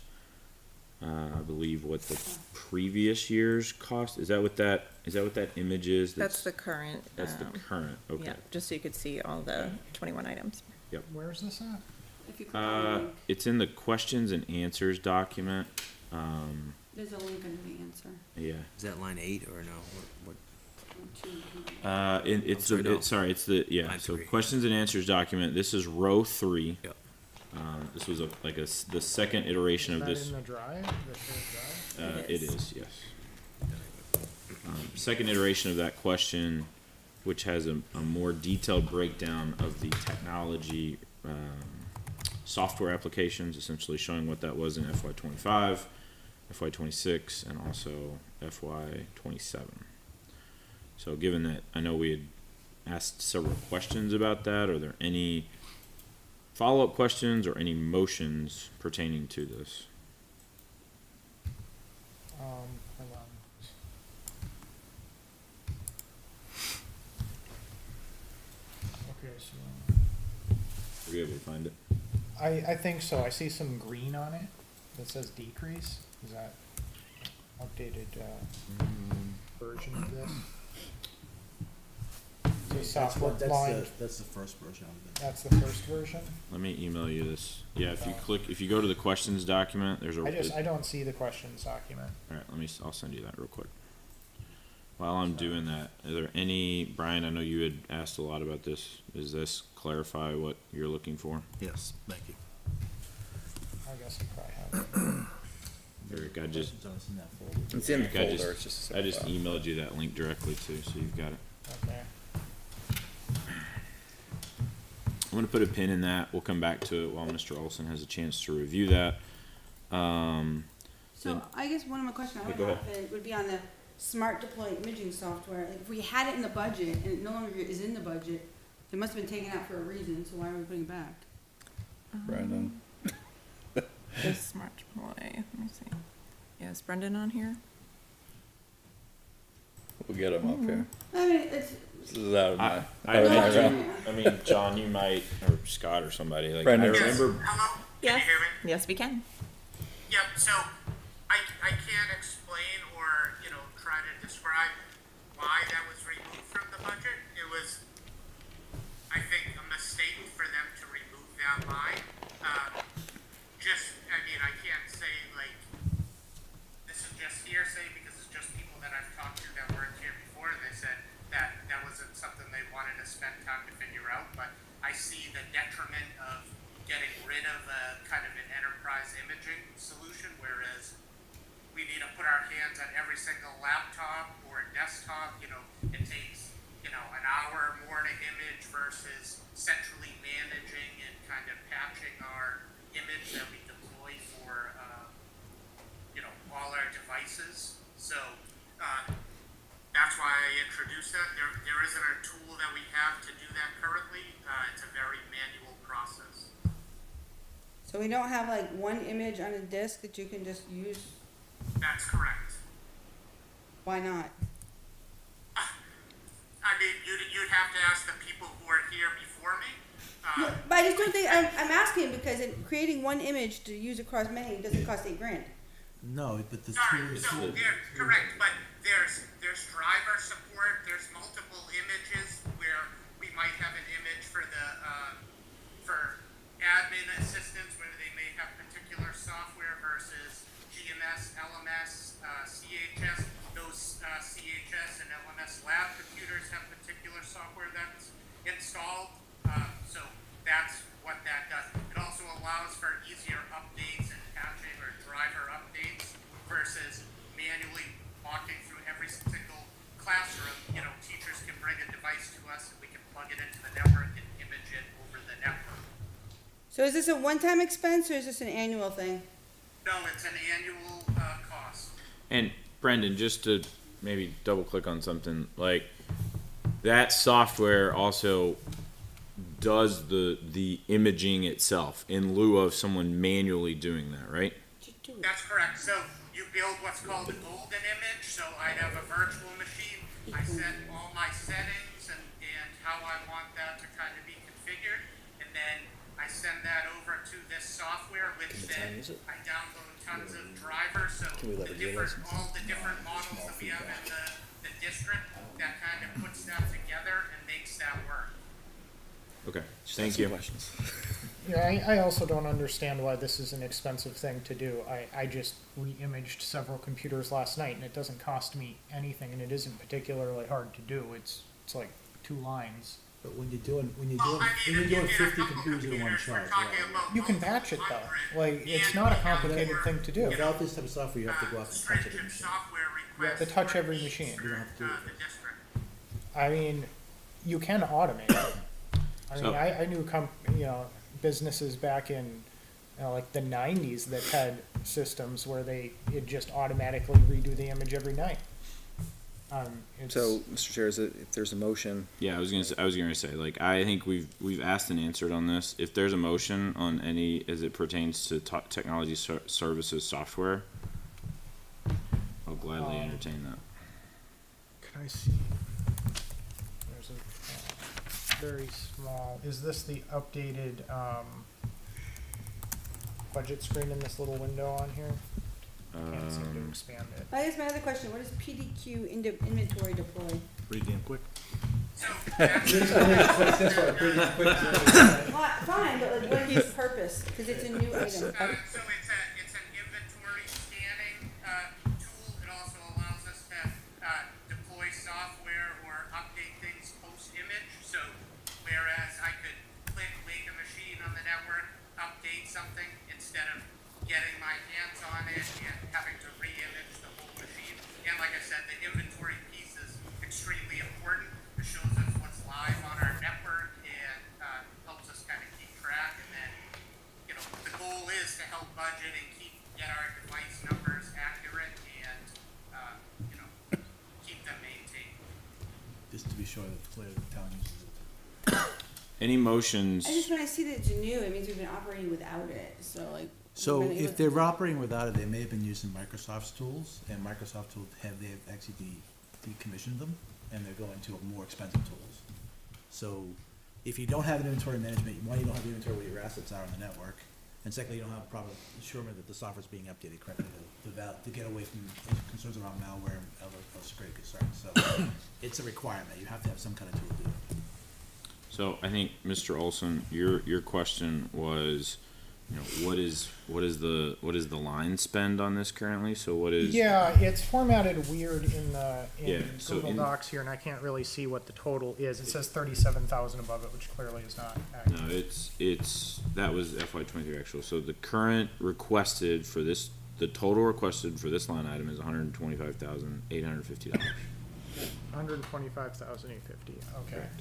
I believe what the previous year's cost is. That what that image is? That's the current. That's the current. Okay. Yeah, just so you could see all the 21 items. Where's this at? If you click on the link, It's in the questions and answers document. there's a link under the answer. Yeah. Is that line 8 or no? What? It's the Line so 3. questions and answers document. This is row 3. Yep. This was the second iteration Is of that this. in the drive, the shared drive? It is, yes. Second iteration of that question, which has a more detailed breakdown of the technology software applications, essentially showing what that was in FY25, FY26, and also FY27. So given that I know we had asked several questions about that, are there any follow-up questions or any motions pertaining to this? Hold on. Okay, so Were you able to find it? I think so. I see some green on it that says decrease. Is that updated version of this? The software line, That's the first version of it. that's the first version? Let me email you this. Yeah, if you go to the questions document, there's a. I don't see the questions document. All right, I'll send you that real quick. While I'm doing that, are there any, Brian, I know you had asked a lot about this. Does this clarify what you're looking for? Yes, thank you. I guess I probably have it. Eric, I just It's in the Eric, folder, it's just a I just separate file. emailed you that link directly too, so you've got it. Okay. I'm gonna put a pin in that. We'll come back to it while Mr. Olson has a chance to review that. So I guess one of my questions I would go have would be on the smart deploy imaging software. Like, if we had it in the budget and it no longer is in the budget, it must have been taken out for a reason, so why are we putting it back? Brandon. The smart deploy. Let me see. Yeah, is Brendan on here? We'll get him up here. I mean, it's, This is out of my, I out of my imagine, realm. I mean, John, you might, or Scott or somebody, like, I Brendan. remember, Hello? Yes. Can you hear me? Yes, we can. Yep, so I can't explain or, try to describe why that was removed from the budget. It was, I think, a mistake for them to remove that line. I can't say, this is just hearsay because it's just people that I've talked to that weren't here before, and they said that that wasn't something they wanted to spend time to figure out, but I see the detriment of getting rid of a kind of an enterprise imaging solution, whereas we need to put our hands on every single laptop or desktop. It takes, an hour more to image versus centrally managing and kind of patching our image that we deploy for, all our devices. So, that's why I introduced that. There isn't a tool that we have to do that currently. It's a very manual process. so we don't have like one image on a disk that you can just use? That's correct. Why not? I mean, you'd have to But I just don't think, I'm asking because creating one image to use across many doesn't cost $8,000. No, but the Sorry, tool, so correct, but there's driver support, there's multiple images where we might have an image for the, for admin assistants, where they may have particular software versus GMS, LMS, CHS. Those CHS and LMS lab computers have particular software that's installed, so that's what that does. It also allows for easier updates and patching or driver updates versus manually walking through every single classroom. You know, teachers can bring a device to us and we can plug it into the network and image it over the network. So is this a one-time expense or is this an annual thing? No, it's an annual cost. And Brendan, just to maybe double click on something, like that software also does the imaging itself in lieu of someone manually doing that, right? That's correct. So you build what's called a golden image. So I'd have a virtual machine. I set all my settings and how I want that to kind of be configured. And then I send that over to this software, which then I download tons of drivers. So all the different models that we have in the district, that kind of puts that together and makes that work. Okay, thank you. Yeah, I also don't understand why this is an expensive thing to do. I just re-imaged several computers last night and it doesn't cost me anything and it isn't particularly hard to do. It's like 2 lines. but when you're doing Well, I mean, if you get a 50 couple computers in one computers, we're charge, talking about You can batch it multiple though. Like, it's and not a we have complicated thing to do. without this type of software, you have to go out and touch every stringent machine. software You have requests. to touch for every each, machine. You don't have to do it. the district. I mean, you can automate it. I mean, So- I knew businesses back in, like the 90s that had systems where it just automatically redo the image every night. So, Mr. Chair, if there's a motion, Yeah, I was gonna say, like, I think we've asked and answered on this. If there's a motion on any, as it pertains to technology services software, I'll gladly entertain that. Can I see? There's a very small, is this the updated budget screen in this little window on here? Can't seem to expand it. I guess my other question, what is PDQ inventory deploy? Pretty damn quick. So that's, Fine, but like, what is its purpose? Because it's a new item. so it's an inventory scanning tool. It also allows us to deploy software or update things post-image. So whereas I could click, make a machine on the network, update something instead of getting my hands on it and having to re-image the whole machine. And like I said, the inventory piece is extremely important. It shows us what's live on our network and helps us kind of keep track. And then, the goal is to help budget and get our device numbers accurate and, keep them maintained. Just to be sure that it's clear that the town uses it. Any motions? I just, when I see that it's new, it means we've been operating without it, so like. So we're gonna if they're operating without it, they may have been using Microsoft's tools, and Microsoft tools they've actually decommissioned them, and they're going to more expensive tools. So if you don't have an inventory management, one, you don't have the inventory where your assets are on the network, and secondly, you don't have proper assurance that the software is being updated correctly to get away from concerns around malware and other security concerns. So it's a requirement. You have to have some kind of tool to do it. So I think, Mr. Olson, your question was, what is the line spend on this currently? So what is? Yeah, it's formatted weird in Yeah, so Google in- Docs here, and I can't really see what the total is. It says 37,000 above it, which clearly is not accurate. No, it's that was FY23 actual. So the current requested for this, the total requested for this line item is $125,850. 125,850. Okay. Correct.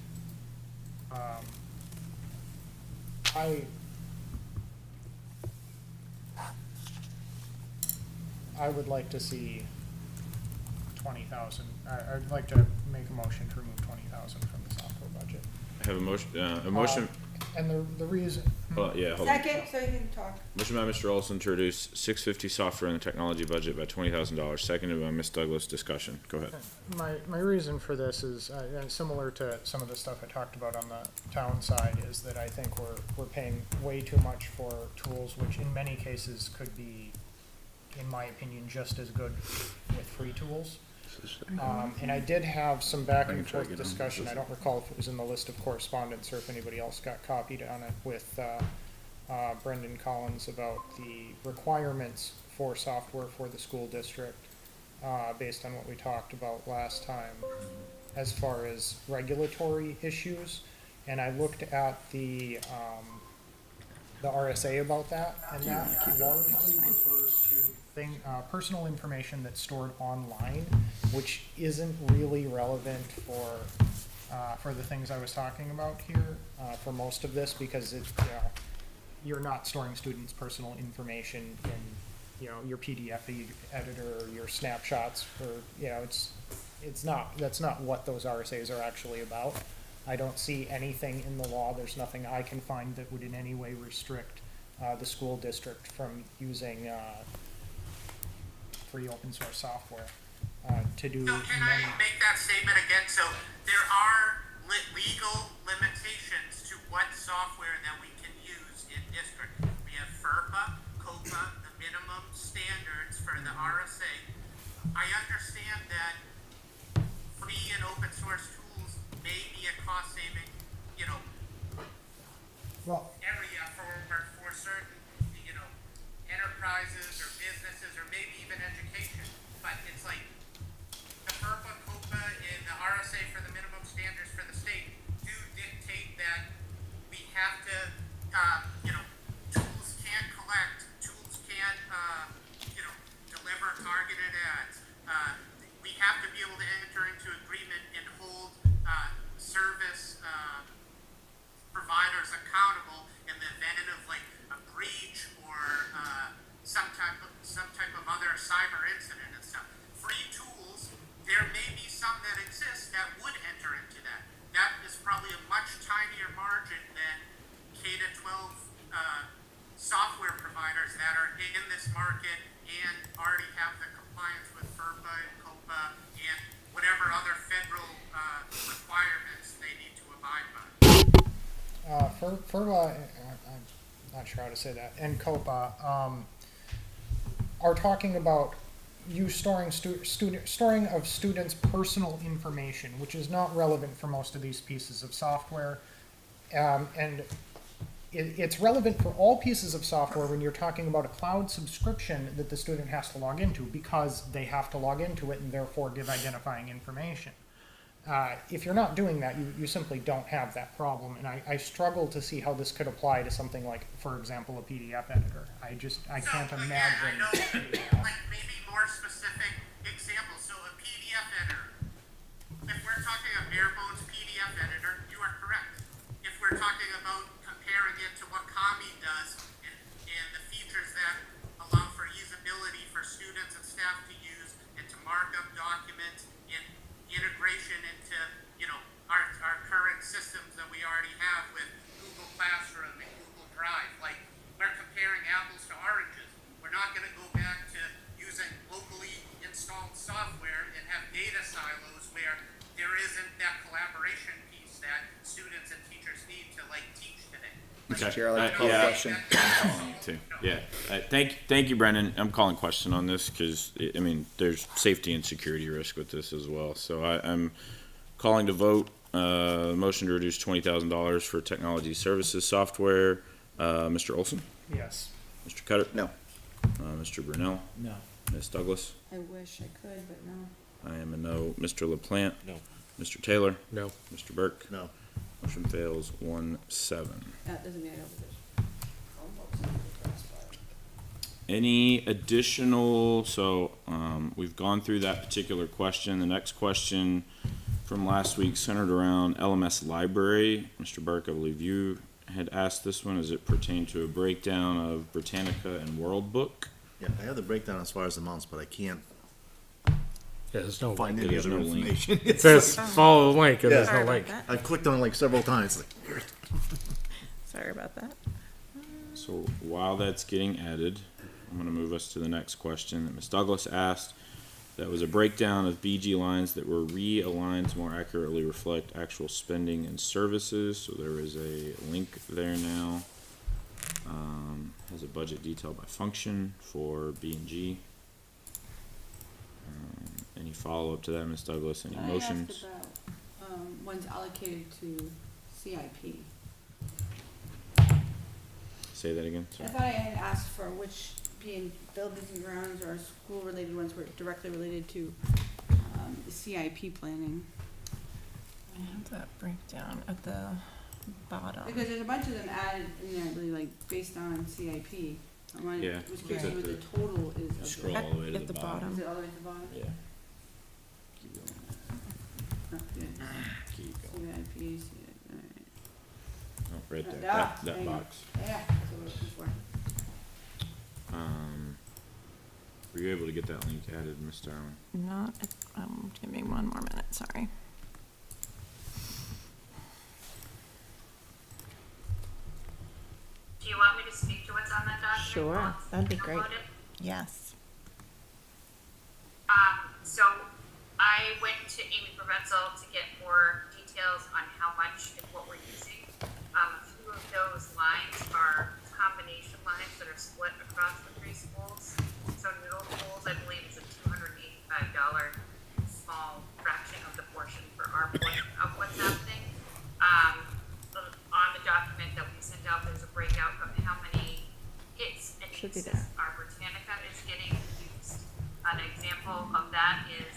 I would like to see 20,000. I'd like to make a motion to remove 20,000 from the software budget. I have a motion. And the reason, Hold on, yeah, hold on. Second, so you can talk. Motion by Mr. Olson to reduce 650 software and the technology budget by $20,000, seconded by Ms. Douglas. Discussion. Go ahead. my reason for this is, and similar to some of the stuff I talked about on the town side, is that I think we're paying way too much for tools, which in many cases could be, in my opinion, just as good with free tools. And I did have some back and forth discussion, I don't recall if it was in the list of correspondence or if anybody else got copied on it, with Brendan Collins about the requirements for software for the school district, based on what we talked about last time, as far as regulatory issues. And I looked at the RSA about that, and that largely refers to personal information that's stored online, which isn't really relevant for the things I was talking about here, for most of this, because you're not storing students' personal information in, your PDF editor or your snapshots, or, that's not what those RSAs are actually about. I don't see anything in the law, there's nothing I can find that would in any way restrict the school district from using free open source software to do So can I make that statement again? So there are legal limitations to what software that we can use in district. We have FERPA, COPA, the minimum standards for the RSA. I understand that free and open source tools may be a cost saving, Well, area for certain, enterprises or businesses or maybe even education. But it's like the FERPA, COPA, and the RSA for the minimum standards for the state do dictate that we have to, tools can't collect, tools can't, deliver targeted ads. We have to be able to enter into agreement and hold service providers accountable in the event of like a breach or some type of other cyber incident and stuff. Free tools, there may be some that exist that would enter into that. That is probably a much tinier margin than K-12 software providers that are in this market and already have the compliance with FERPA and COPA and whatever other federal requirements they need to abide by. FERPA, I'm not sure how to say that, and COPA, are talking about you storing storing of students' personal information, which is not relevant for most of these pieces of software. And it's relevant for all pieces of software when you're talking about a cloud subscription that the student has to log into, because they have to log into it and therefore give identifying information. If you're not doing that, you simply don't have that problem, and I struggle to see how this could apply to something like, for example, a PDF editor. I can't So, imagine. again, I know, like, maybe more specific examples. So a PDF editor. If we're talking a bare bones PDF editor, you are correct. If we're talking about comparing it to what Kami does and the features that allow for usability for students and staff to use and to mark up documents and integration into, our current systems that we already have with Google Classroom and Google Drive. Like, we're comparing apples to oranges. We're not gonna go back to using locally installed software and have data silos where there isn't that collaboration piece that students and teachers need to teach today. Okay. Chair, I'd like to call a yeah. question. Thank you, Brendan. I'm calling question on this because, there's safety and security risk with this as well. So I'm calling to vote, motion to reduce $20,000 for technology services software. Mr. Olson? Yes. Mr. Cutter? No. Mr. Brunel? No. Ms. Douglas? I wish I could, but no. I am a no. Mr. LaPlante? No. Mr. Taylor? No. Mr. Burke? No. Motion fails 1-7. That doesn't mean I don't. Any additional, we've gone through that particular question. The next question from last week centered around LMS library. Mr. Burke, I believe you had asked this one. Does it pertain to a breakdown of Britannica and World Book? Yeah, I have the breakdown as far as amounts, but I can't Yeah, there's no find link. any There's other no link. information. It says follow the link, and Yeah. there's no Sorry about link. that. I've clicked on it several times. Sorry about that. So while that's getting added, I'm gonna move us to the next question that Ms. Douglas asked. That was a breakdown of BG lines that were realigned to more accurately reflect actual spending and services. So there is a link there now. Has a budget detail by function for B and G. Any follow-up to that, Ms. Douglas? Any motions? I asked about, ones allocated to CIP. Say that again, I sorry. thought I had asked for which being buildings and grounds or school-related ones were directly related to, the CIP planning. I have that breakdown at the bottom. Because there's a bunch of them added in there, really like based on CIP. I wanted, Yeah, was curious it's what at the total is of Scroll the. all the way to At the the bottom. bottom. Is it all the way to the bottom? Yeah. Keep going. Oh, yeah. Keep going. CIP, alright. Oh, right there, Ah, that there you go. box. Yeah, that's what I was looking for. Were you able to get that link added, Ms. Darling? Not, give me one more minute, sorry. Do you want me to speak to what's on that document? Sure, while it's that'd be great. uploaded? Yes. So I went to Amy Provenzel to get more details on how much and what we're using. A few of those lines are combination lines that are split across the three schools. So middle schools, I believe, is a $285 small fraction of the portion for our portion of what's happening. On the document that we sent out, there's a breakout of how many hits and Should be uses there. our Britannica is getting used. An example of that is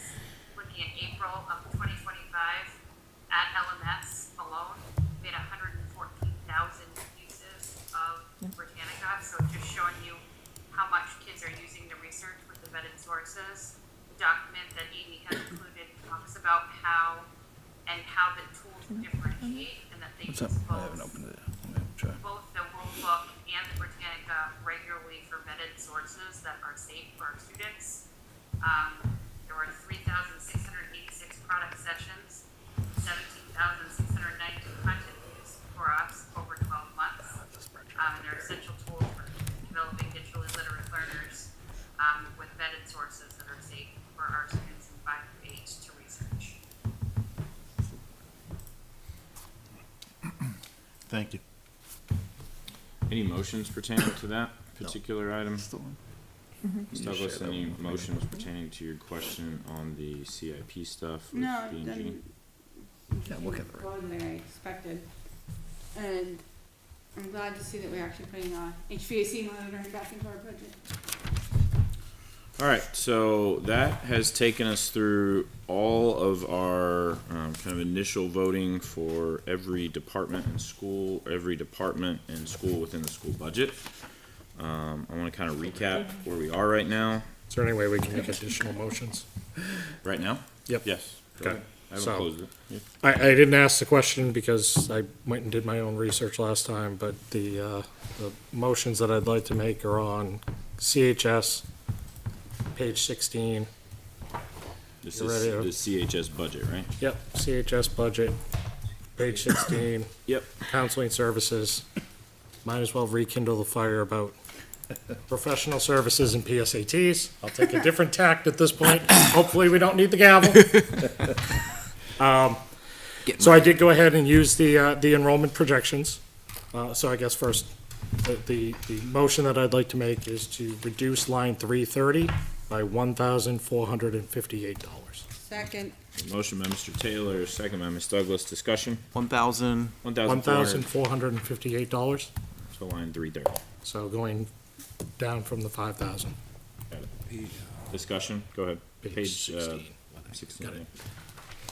looking at April of 2025 at LMS alone, we had 114,000 uses of Britannica. So just showing you how much kids are using the research with the vetted sources. The document that Amy has included talks about how the tools differentiate and that they use both the rule book and the Britannica regularly for vetted sources that are safe for our students. There were 3,686 product sessions, 17,692 content views for us over 12 months. And they're essential tools for developing digitally literate learners with vetted sources that are safe for our students in 5 to 8 to research. Thank you. Any motions pertaining to that particular item? Ms. Douglas, any motions pertaining to your question on the CIP stuff with No, B and G? then. Yeah, we'll get there. I expected. And I'm glad to see that we're actually putting, HVAC monitoring back into our budget. All right, so that has taken us through all of our kind of initial voting for every department and school within the school budget. I want to kind of recap where we are right now. Is there any way we can make additional motions? Right now? Yep. Yes. Go Okay. ahead. I haven't So- closed it. Yeah. I didn't ask the question because I went and did my own research last time, but the motions that I'd like to make are on CHS, page 16. This You is ready? the CHS budget, right? Yep, CHS budget, page 16. Yep. Counseling services. Might as well rekindle the fire about professional services and PSATs. I'll take a different tact at this point. Hopefully, we don't need the gavel. So I did go ahead and use the enrollment projections. So I guess first, the motion that I'd like to make is to reduce line 330 by $1,458. Second. Motion by Mr. Taylor, second by Ms. Douglas. Discussion? 1,000. $1,458. So line 330. So going down from the 5,000. Got it. Discussion? Go ahead. Page 16. 16. Got it.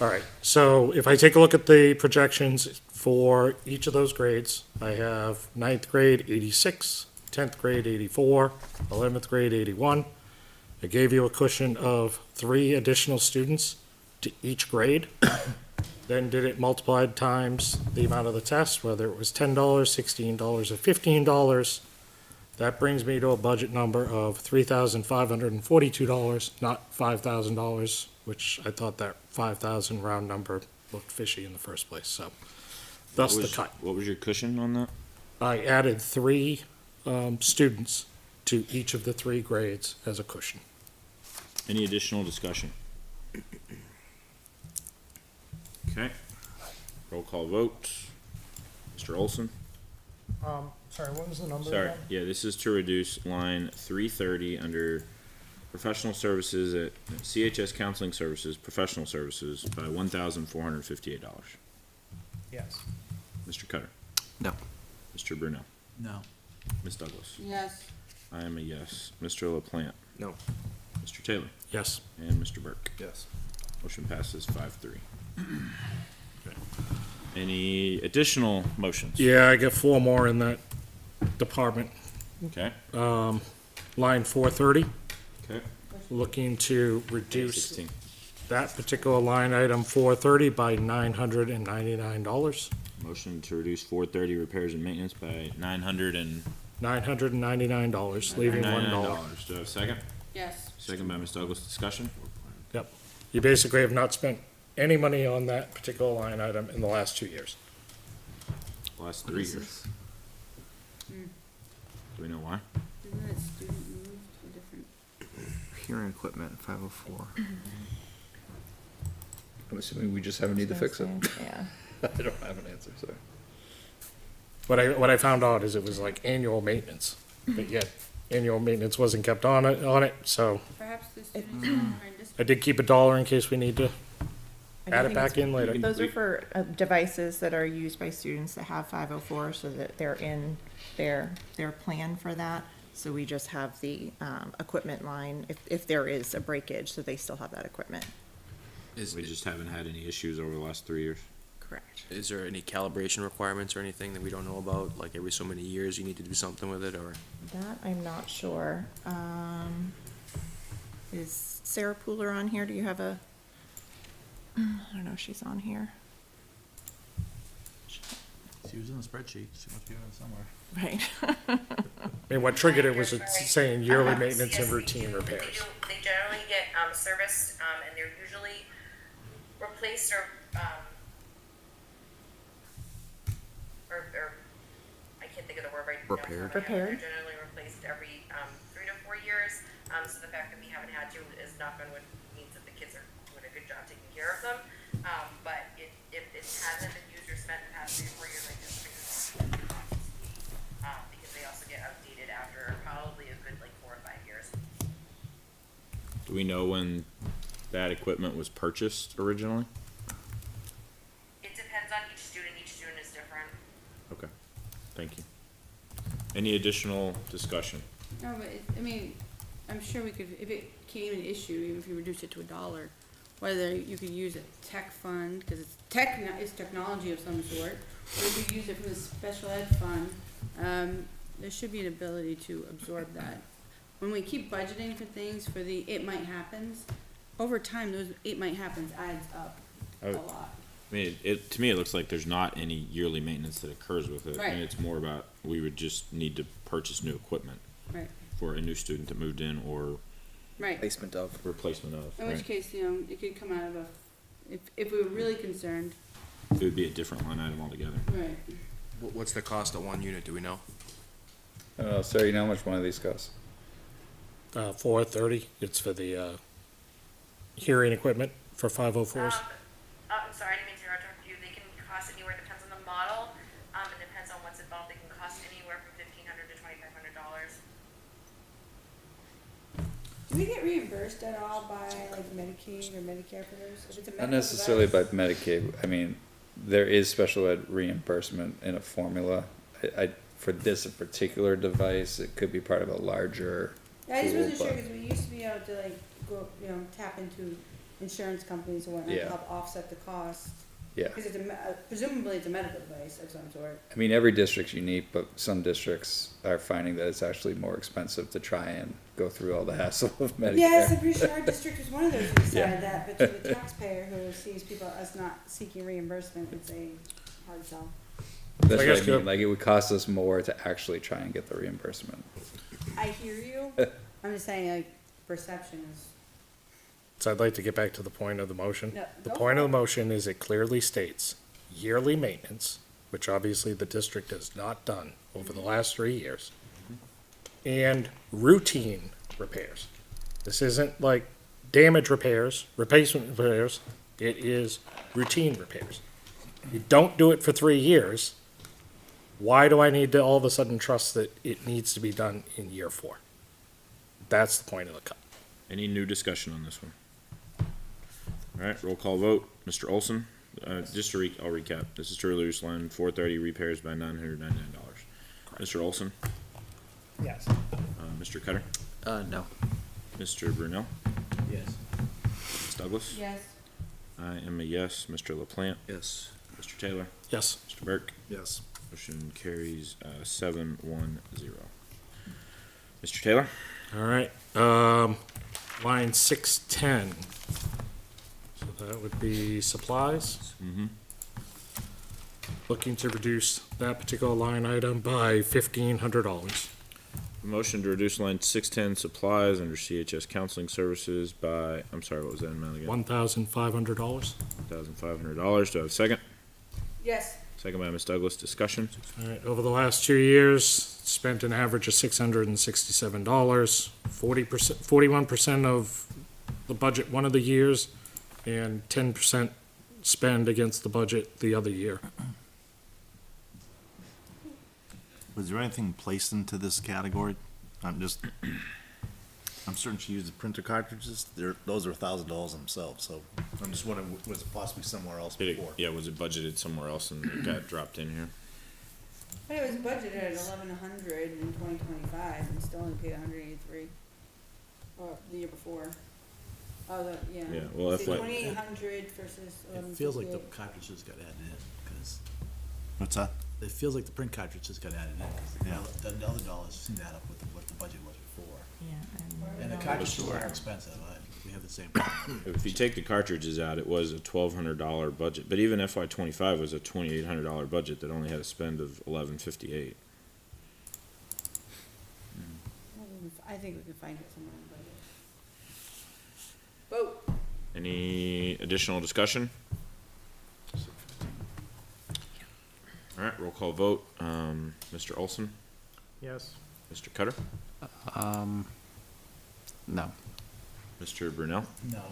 All right, so if I take a look at the projections for each of those grades, I have 9th grade 86, 10th grade 84, 11th grade 81. I gave you a cushion of 3 additional students to each grade. Then did it multiplied times the amount of the test, whether it was $10, $16, or $15. That brings me to a budget number of $3,542, not $5,000, which I thought that 5,000 round number looked fishy in the first place, so thus the cut. What was your cushion on that? I added 3 students to each of the 3 grades as a cushion. Any additional discussion? Okay. Roll call vote. Mr. Olson? Sorry, what was the number Sorry, again? yeah, this is to reduce line 330 under professional services at CHS Counseling Services, professional services by $1,458. Yes. Mr. Cutter? No. Mr. Bruno? No. Ms. Douglas? Yes. I am a yes. Mr. LaPlante? No. Mr. Taylor? Yes. And Mr. Burke? Yes. Motion passes 5-3. Any additional motions? Yeah, I got 4 more in that department. Okay, Line 430, okay. looking to Page reduce 16. that particular line item 430 by $999. Motion to reduce 430 repairs and maintenance by $999, leaving $1. $999. Do I have a second? Yes. Second by Ms. Douglas. Discussion? Yep. You basically have not spent any money on that particular line item in the last 2 years. Last 3 years. Do we know why? Isn't that student moved to different? Hearing equipment, 504. I'm assuming we just have a need to fix it. Yeah. I don't have an answer, sorry. What I found out is it was like annual maintenance, but yet annual maintenance wasn't kept on it, so Perhaps the students in our district. I did keep $1 in case we need to I add think it back it's- in later. Those are for devices that are used by students that have 504, so that they're in their plan for that. So we just have the equipment line, if there is a breakage, so they still have that equipment. Is, We just haven't had any issues over the last 3 years. Correct. is there any calibration requirements or anything that we don't know about? Like every so many years you need to do something with it, or? That I'm not sure. Is Sarah Pooler on here? Do you have a, I don't know if she's on here. She was in the spreadsheet. She must be on it somewhere. Right. And what triggered it was it saying yearly maintenance and routine repairs. They generally get, serviced, and they're usually replaced or, I can't think of the word right now. Repaired. Repaired. They're generally replaced every, 3 to 4 years, so the fact that we haven't had to is knock on wood, means that the kids are doing a good job taking care of them. But if it hasn't been used or spent in the past 3 to 4 years, I just bring it up to speed, because they also get updated after probably a good, like, 4 or 5 years. Do we know when that equipment was purchased originally? It depends on each student is different. Okay, thank you. Any additional discussion? No, but I mean, I'm sure we could, if it became an issue, even if you reduce it to $1, whether you could use a tech fund, cause it's it's technology of some sort, or you could use it from the special ed fund, there should be an ability to absorb that. When we keep budgeting for things for the it might happens, over time, those it might happens adds up a Oh. lot. I mean, to me, it looks like there's not any yearly maintenance that occurs with it. Right. And it's more about, we would just need to purchase new equipment Right, for a new student that moved in or right. Placement of. replacement of, In which right? case, it could come out of if we were really concerned, It would be a different line item altogether. right. What's the cost of one unit, do we know? Sarah, you know how much one of these costs? 430, it's for the hearing equipment for 504s. I'm sorry, I didn't mean to interrupt you. They can cost anywhere, depends on the model, it depends on what's involved. They can cost anywhere from $1,500 to $2,500. Do we get reimbursed at all by like Medicaid or Medicare for those? If it's a Not medical necessarily by device? Medicaid. I mean, there is special ed reimbursement in a formula. For this particular device, it could be part of a larger Yeah, I just wasn't pool, sure, but- cause we used to be able to like go, tap into insurance companies and whatnot to Yeah. help offset the cost. Yeah. Cause it's presumably it's a medical device of some sort. I mean, every district's unique, but some districts are finding that it's actually more expensive to try and go through all the hassle of Medicare. Yes, I'm pretty sure our district was one of those who decided Yeah. that, but to the taxpayer who sees people as not seeking reimbursement, it's a hard sell. That's I what guess I mean, like, it would cost us more to actually try and get the reimbursement. I hear you, I'm just saying like perception is. So I'd like to get back to the point of the motion. No, The go point for of the it. motion is it clearly states yearly maintenance, which obviously the district has not done over the last 3 years, and routine repairs. This isn't like damage repairs, replacement repairs, it is routine repairs. You don't do it for 3 years, why do I need to all of a sudden trust that it needs to be done in year 4? That's the point of the cut. Any new discussion on this one? All right, roll call vote. Mr. Olson, I'll recap. This is to reduce line 430 repairs by $999. Mr. Olson, Yes. Mr. Cutter, No. Mr. Brunel, Yes. Ms. Douglas. Yes. I am a yes. Mr. LaPlante, Yes. Mr. Taylor, Yes. Mr. Burke. Yes. Motion carries 7-1-0. Mr. Taylor? All right, line 610. So that would be supplies. Mm-hmm. Looking to reduce that particular line item by $1,500. Motion to reduce line 610 supplies under CHS counseling services by, I'm sorry, what was that amount again? $1,500. $1,500. Do I have a second? Yes. Second by Ms. Douglas. Discussion? All right, over the last 2 years, spent an average of $667. 41% of the budget one of the years, and 10% spend against the budget the other year. Was there anything placed into this category? I'm certain she used the printer cartridges. Those are $1,000 themselves, so I'm just wondering, was it possibly somewhere else before? Was it budgeted somewhere else and it got dropped in here? But it was budgeted at 1,100 in 2025 and still only paid 183. Or the year before. Oh, yeah. Yeah, well, See, FY 2,800 versus It feels like the 1,158. cartridges got added in, because What's that? it feels like the print cartridges got added in, because Yeah. the other dollars seem to add up with what the budget was before. Yeah, And the cartridges are expensive, we have the same problem. If you take the cartridges out, it was a $1,200 budget, but even FY 25 was a $2,800 budget that only had a spend of $1,158. I think we can find it somewhere in the budget. Vote. Any additional discussion? All right, roll call vote. Mr. Olson, Yes. Mr. Cutter, No. Mr. Brunel, No.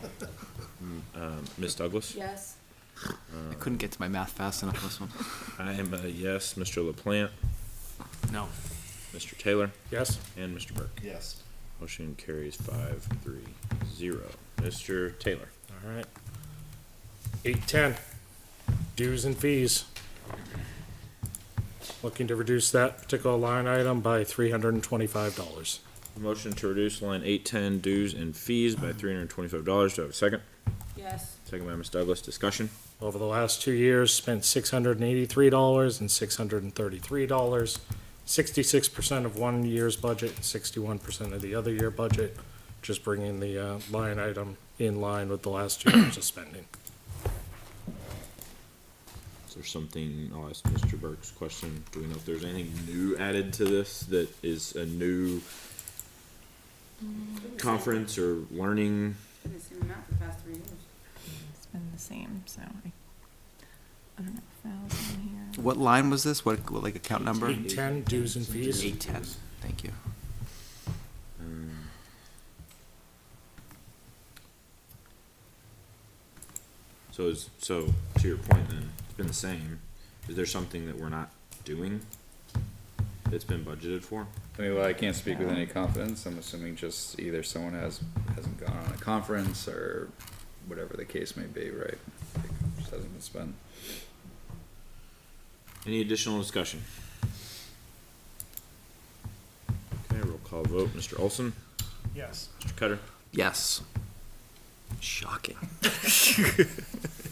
Ms. Douglas. Yes. I couldn't get to my math fast enough this one. I am a yes. Mr. LaPlante, No. Mr. Taylor, Yes? and Mr. Burke. Yes. Motion carries 5-3-0. Mr. Taylor. All right. 810, dues and fees. Looking to reduce that particular line item by $325. Motion to reduce line 810 dues and fees by $325. Do I have a second? Yes. Second by Ms. Douglas. Discussion? Over the last 2 years, spent $683 and $633. 66% of 1 year's budget, 61% of the other year budget, just bringing the line item in line with the last 2 years of spending. Is there something, I'll ask Mr. Burke's question. Do we know if there's anything new added to this that is a new conference or learning? Been the same amount for the past 3 years. it's been the same, so I don't know if that was in here. What line was this? What like account number? 810, dues and fees. 810. Thank you. So to your point then, it's been the same. Is there something that we're not doing that's been budgeted for? I mean, well, I can't speak with any confidence. I'm assuming just either someone hasn't gone on a conference or whatever the case may be, right? It just hasn't been spent. Any additional discussion? Okay, roll call vote. Mr. Olson, Yes. Mr. Cutter, Yes. Shocking.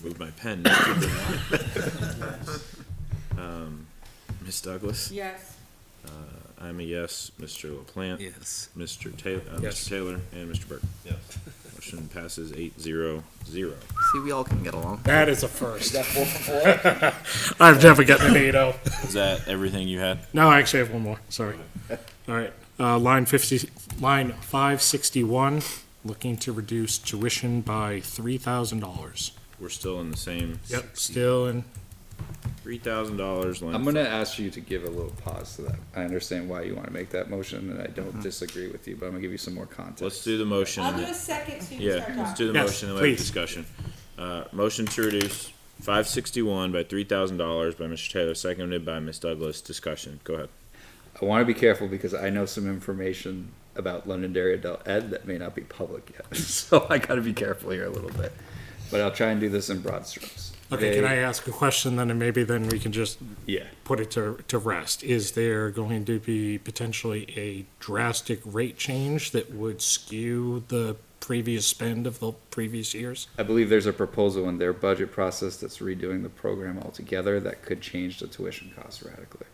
move my pen. Mr. Brunel. Ms. Douglas, Yes. I'm a yes. Mr. LaPlante, Yes. Mr. Taylor, Yes. Mr. Taylor, and Mr. Burke. Yes. Motion passes 8-0-0. See, we all can get along. That is a first. I've never gotten an 8-0. Is that everything you had? No, I actually have one more, sorry. All right, line 561, looking to reduce tuition by $3,000. We're still in the same. Yep, still in $3,000. I'm gonna ask you to give a little pause to that. I understand why you wanna make that motion, and I Mm-hmm. don't disagree with you, but I'm gonna give you some more context. Let's do the motion. I'll and do then- a second so you can Yeah, start let's talking. do the Yes, motion and we have please. discussion. Motion to reduce 561 by $3,000 by Mr. Taylor, seconded by Ms. Douglas. Discussion. Go ahead. I wanna be careful because I know some information about Londonderry Adult Ed that may not be public yet, so I gotta be careful here a little bit. But I'll try and do this in broad strokes. Okay, can I ask a question then, and maybe then we can just Yeah. put it to rest? Is there going to be potentially a drastic rate change that would skew the previous spend of the previous years? I believe there's a proposal in their budget process that's redoing the program altogether that could change the tuition costs radically.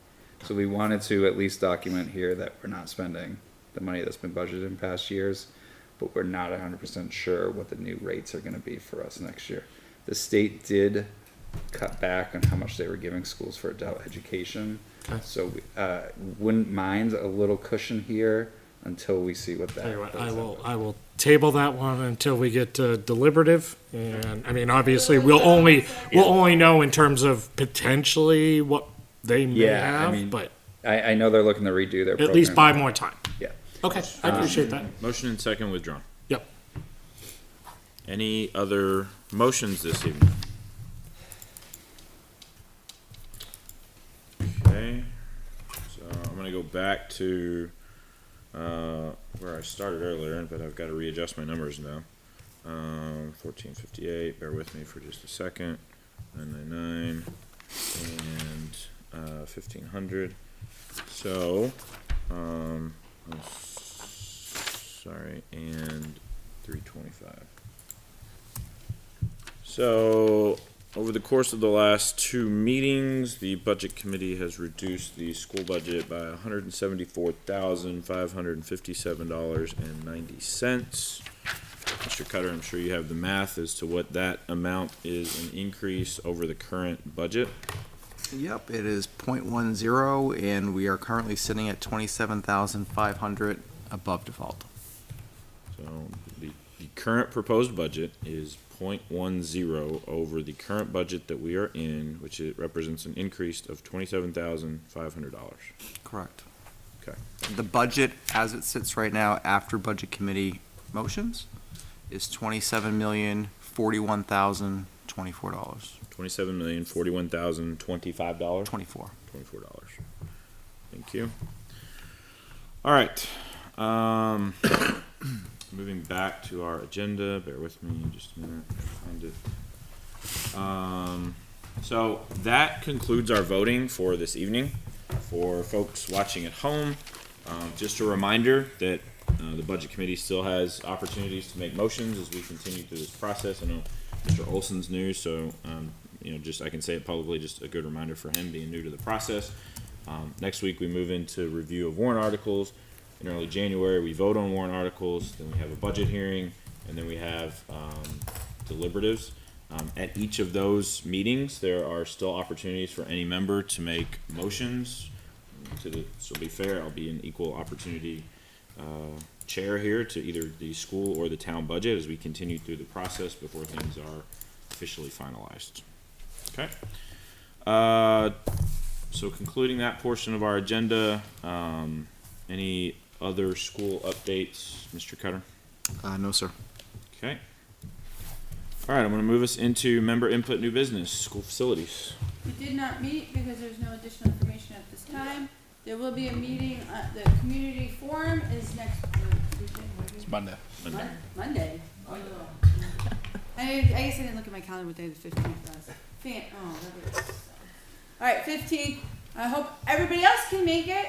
So we wanted to at least document here that we're not spending the money that's been budgeted in past years, but we're not 100% sure what the new rates are gonna be for us next year. The state did cut back on how much they were giving schools for adult education. Okay. So, wouldn't mind a little cushion here until we see what that. Tell you what, does I end will, up. I will table that one until we get to deliberative. And, I mean, obviously, we'll only know in terms of potentially what they may Yeah, I have, mean, but I know they're looking to redo their program. at least buy more time. Yeah. Okay, I appreciate that. Motion and second withdrawn. Yep. Any other motions this evening? Okay, so I'm gonna go back to, where I started earlier, but I've gotta readjust my numbers now. 1458, bear with me for just a second, 999, and, 1500. So, sorry, and 325. So, over the course of the last two meetings, the budget committee has reduced the school budget by $174,557.90. Mr. Cutter, I'm sure you have the math as to what that amount is an increase over the current budget. Yep, it is .10, and we are currently sitting at 27,500 above default. So the current proposed budget is .10 over the current budget that we are in, which it represents an increase of $27,500. Correct. Okay. The budget, as it sits right now, after budget committee motions, is $27,041,024. $27,041,025. 24. $24. Thank you. All right. Moving back to our agenda, bear with me just a minute, find it. So that concludes our voting for this evening. For folks watching at home, just a reminder that the Budget Committee still has opportunities to make motions as we continue through this process. I know Mr. Olson's new, so, just, I can say it publicly, just a good reminder for him being new to the process. Next week, we move into review of warrant articles. In early January, we vote on warrant articles, then we have a budget hearing, and then we have, deliberatives. At each of those meetings, there are still opportunities for any member to make motions. So be fair, I'll be an equal opportunity chair here to either the school or the town budget as we continue through the process before things are officially finalized. Okay. So concluding that portion of our agenda, any other school updates, Mr. Cutter? No, sir. Okay. All right, I'm gonna move us into member input, new business, school facilities. We did not meet because there's no additional information at this time. There will be a meeting, the community forum is next It's Monday. Monday. I guess I didn't look at my calendar what day the 15th was. All right, 15th. I hope everybody else can make it.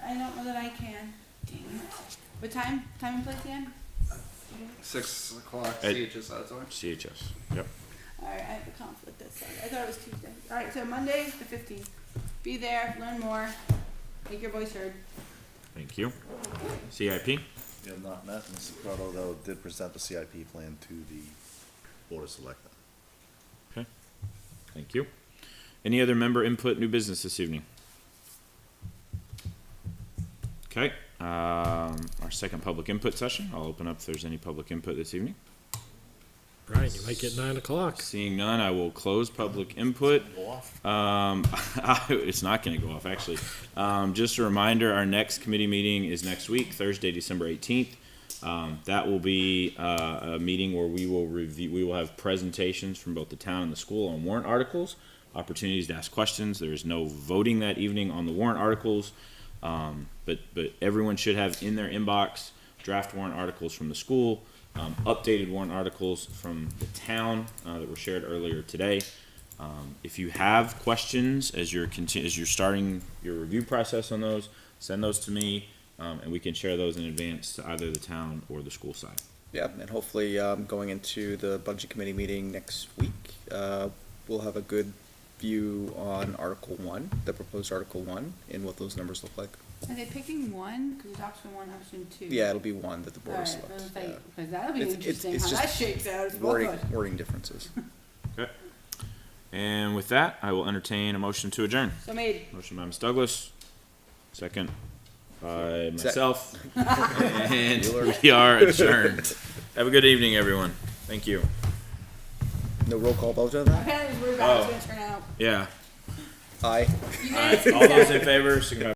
I don't know that I can. Dang it. What time? Time and place again? 6 o'clock, At- CHS auditorium. CHS, yep. All right, I have a conflict this Sunday. I thought it was Tuesday. All right, so Monday, the 15th. Be there, learn more, make your voice heard. Thank you. CIP? Yeah, not Mrs. Cardo, though, did present the CIP plan to the Board of Selectmen. Okay. Thank you. Any other member input, new business this evening? Okay, our second public input session. I'll open up if there's any public input this evening. Right, you might get 9 o'clock. Seeing none, I will close public input. It's not gonna go off, actually. Just a reminder, our next committee meeting is next week, Thursday, December 18th. That will be a meeting where we will have presentations from both the town and the school on warrant articles, opportunities to ask questions. There is no voting that evening on the warrant articles, but everyone should have in their inbox draft warrant articles from the school, updated warrant articles from the town that were shared earlier today. If you have questions as you're starting your review process on those, send those to me, and we can share those in advance to either the town or the school side. Yeah, and hopefully, going into the budget committee meeting next week, we'll have a good view on Article 1, the proposed Article 1, and what those numbers look like. Are they picking one? Because it's option one, option two. Yeah, it'll be one that the board Alright, selects. I was Yeah. like, because that'll be It's- interesting it's how just that shakes out. It's both Wording, of us. wording differences. Okay. And with that, I will entertain a motion to adjourn. So made. Motion by Ms. Douglas, second by myself, and we are adjourned. Have a good evening, everyone. Thank you. No roll call vote on that? Apparently we're about to turn out. Yeah. Aye. You guys All those in favor, signify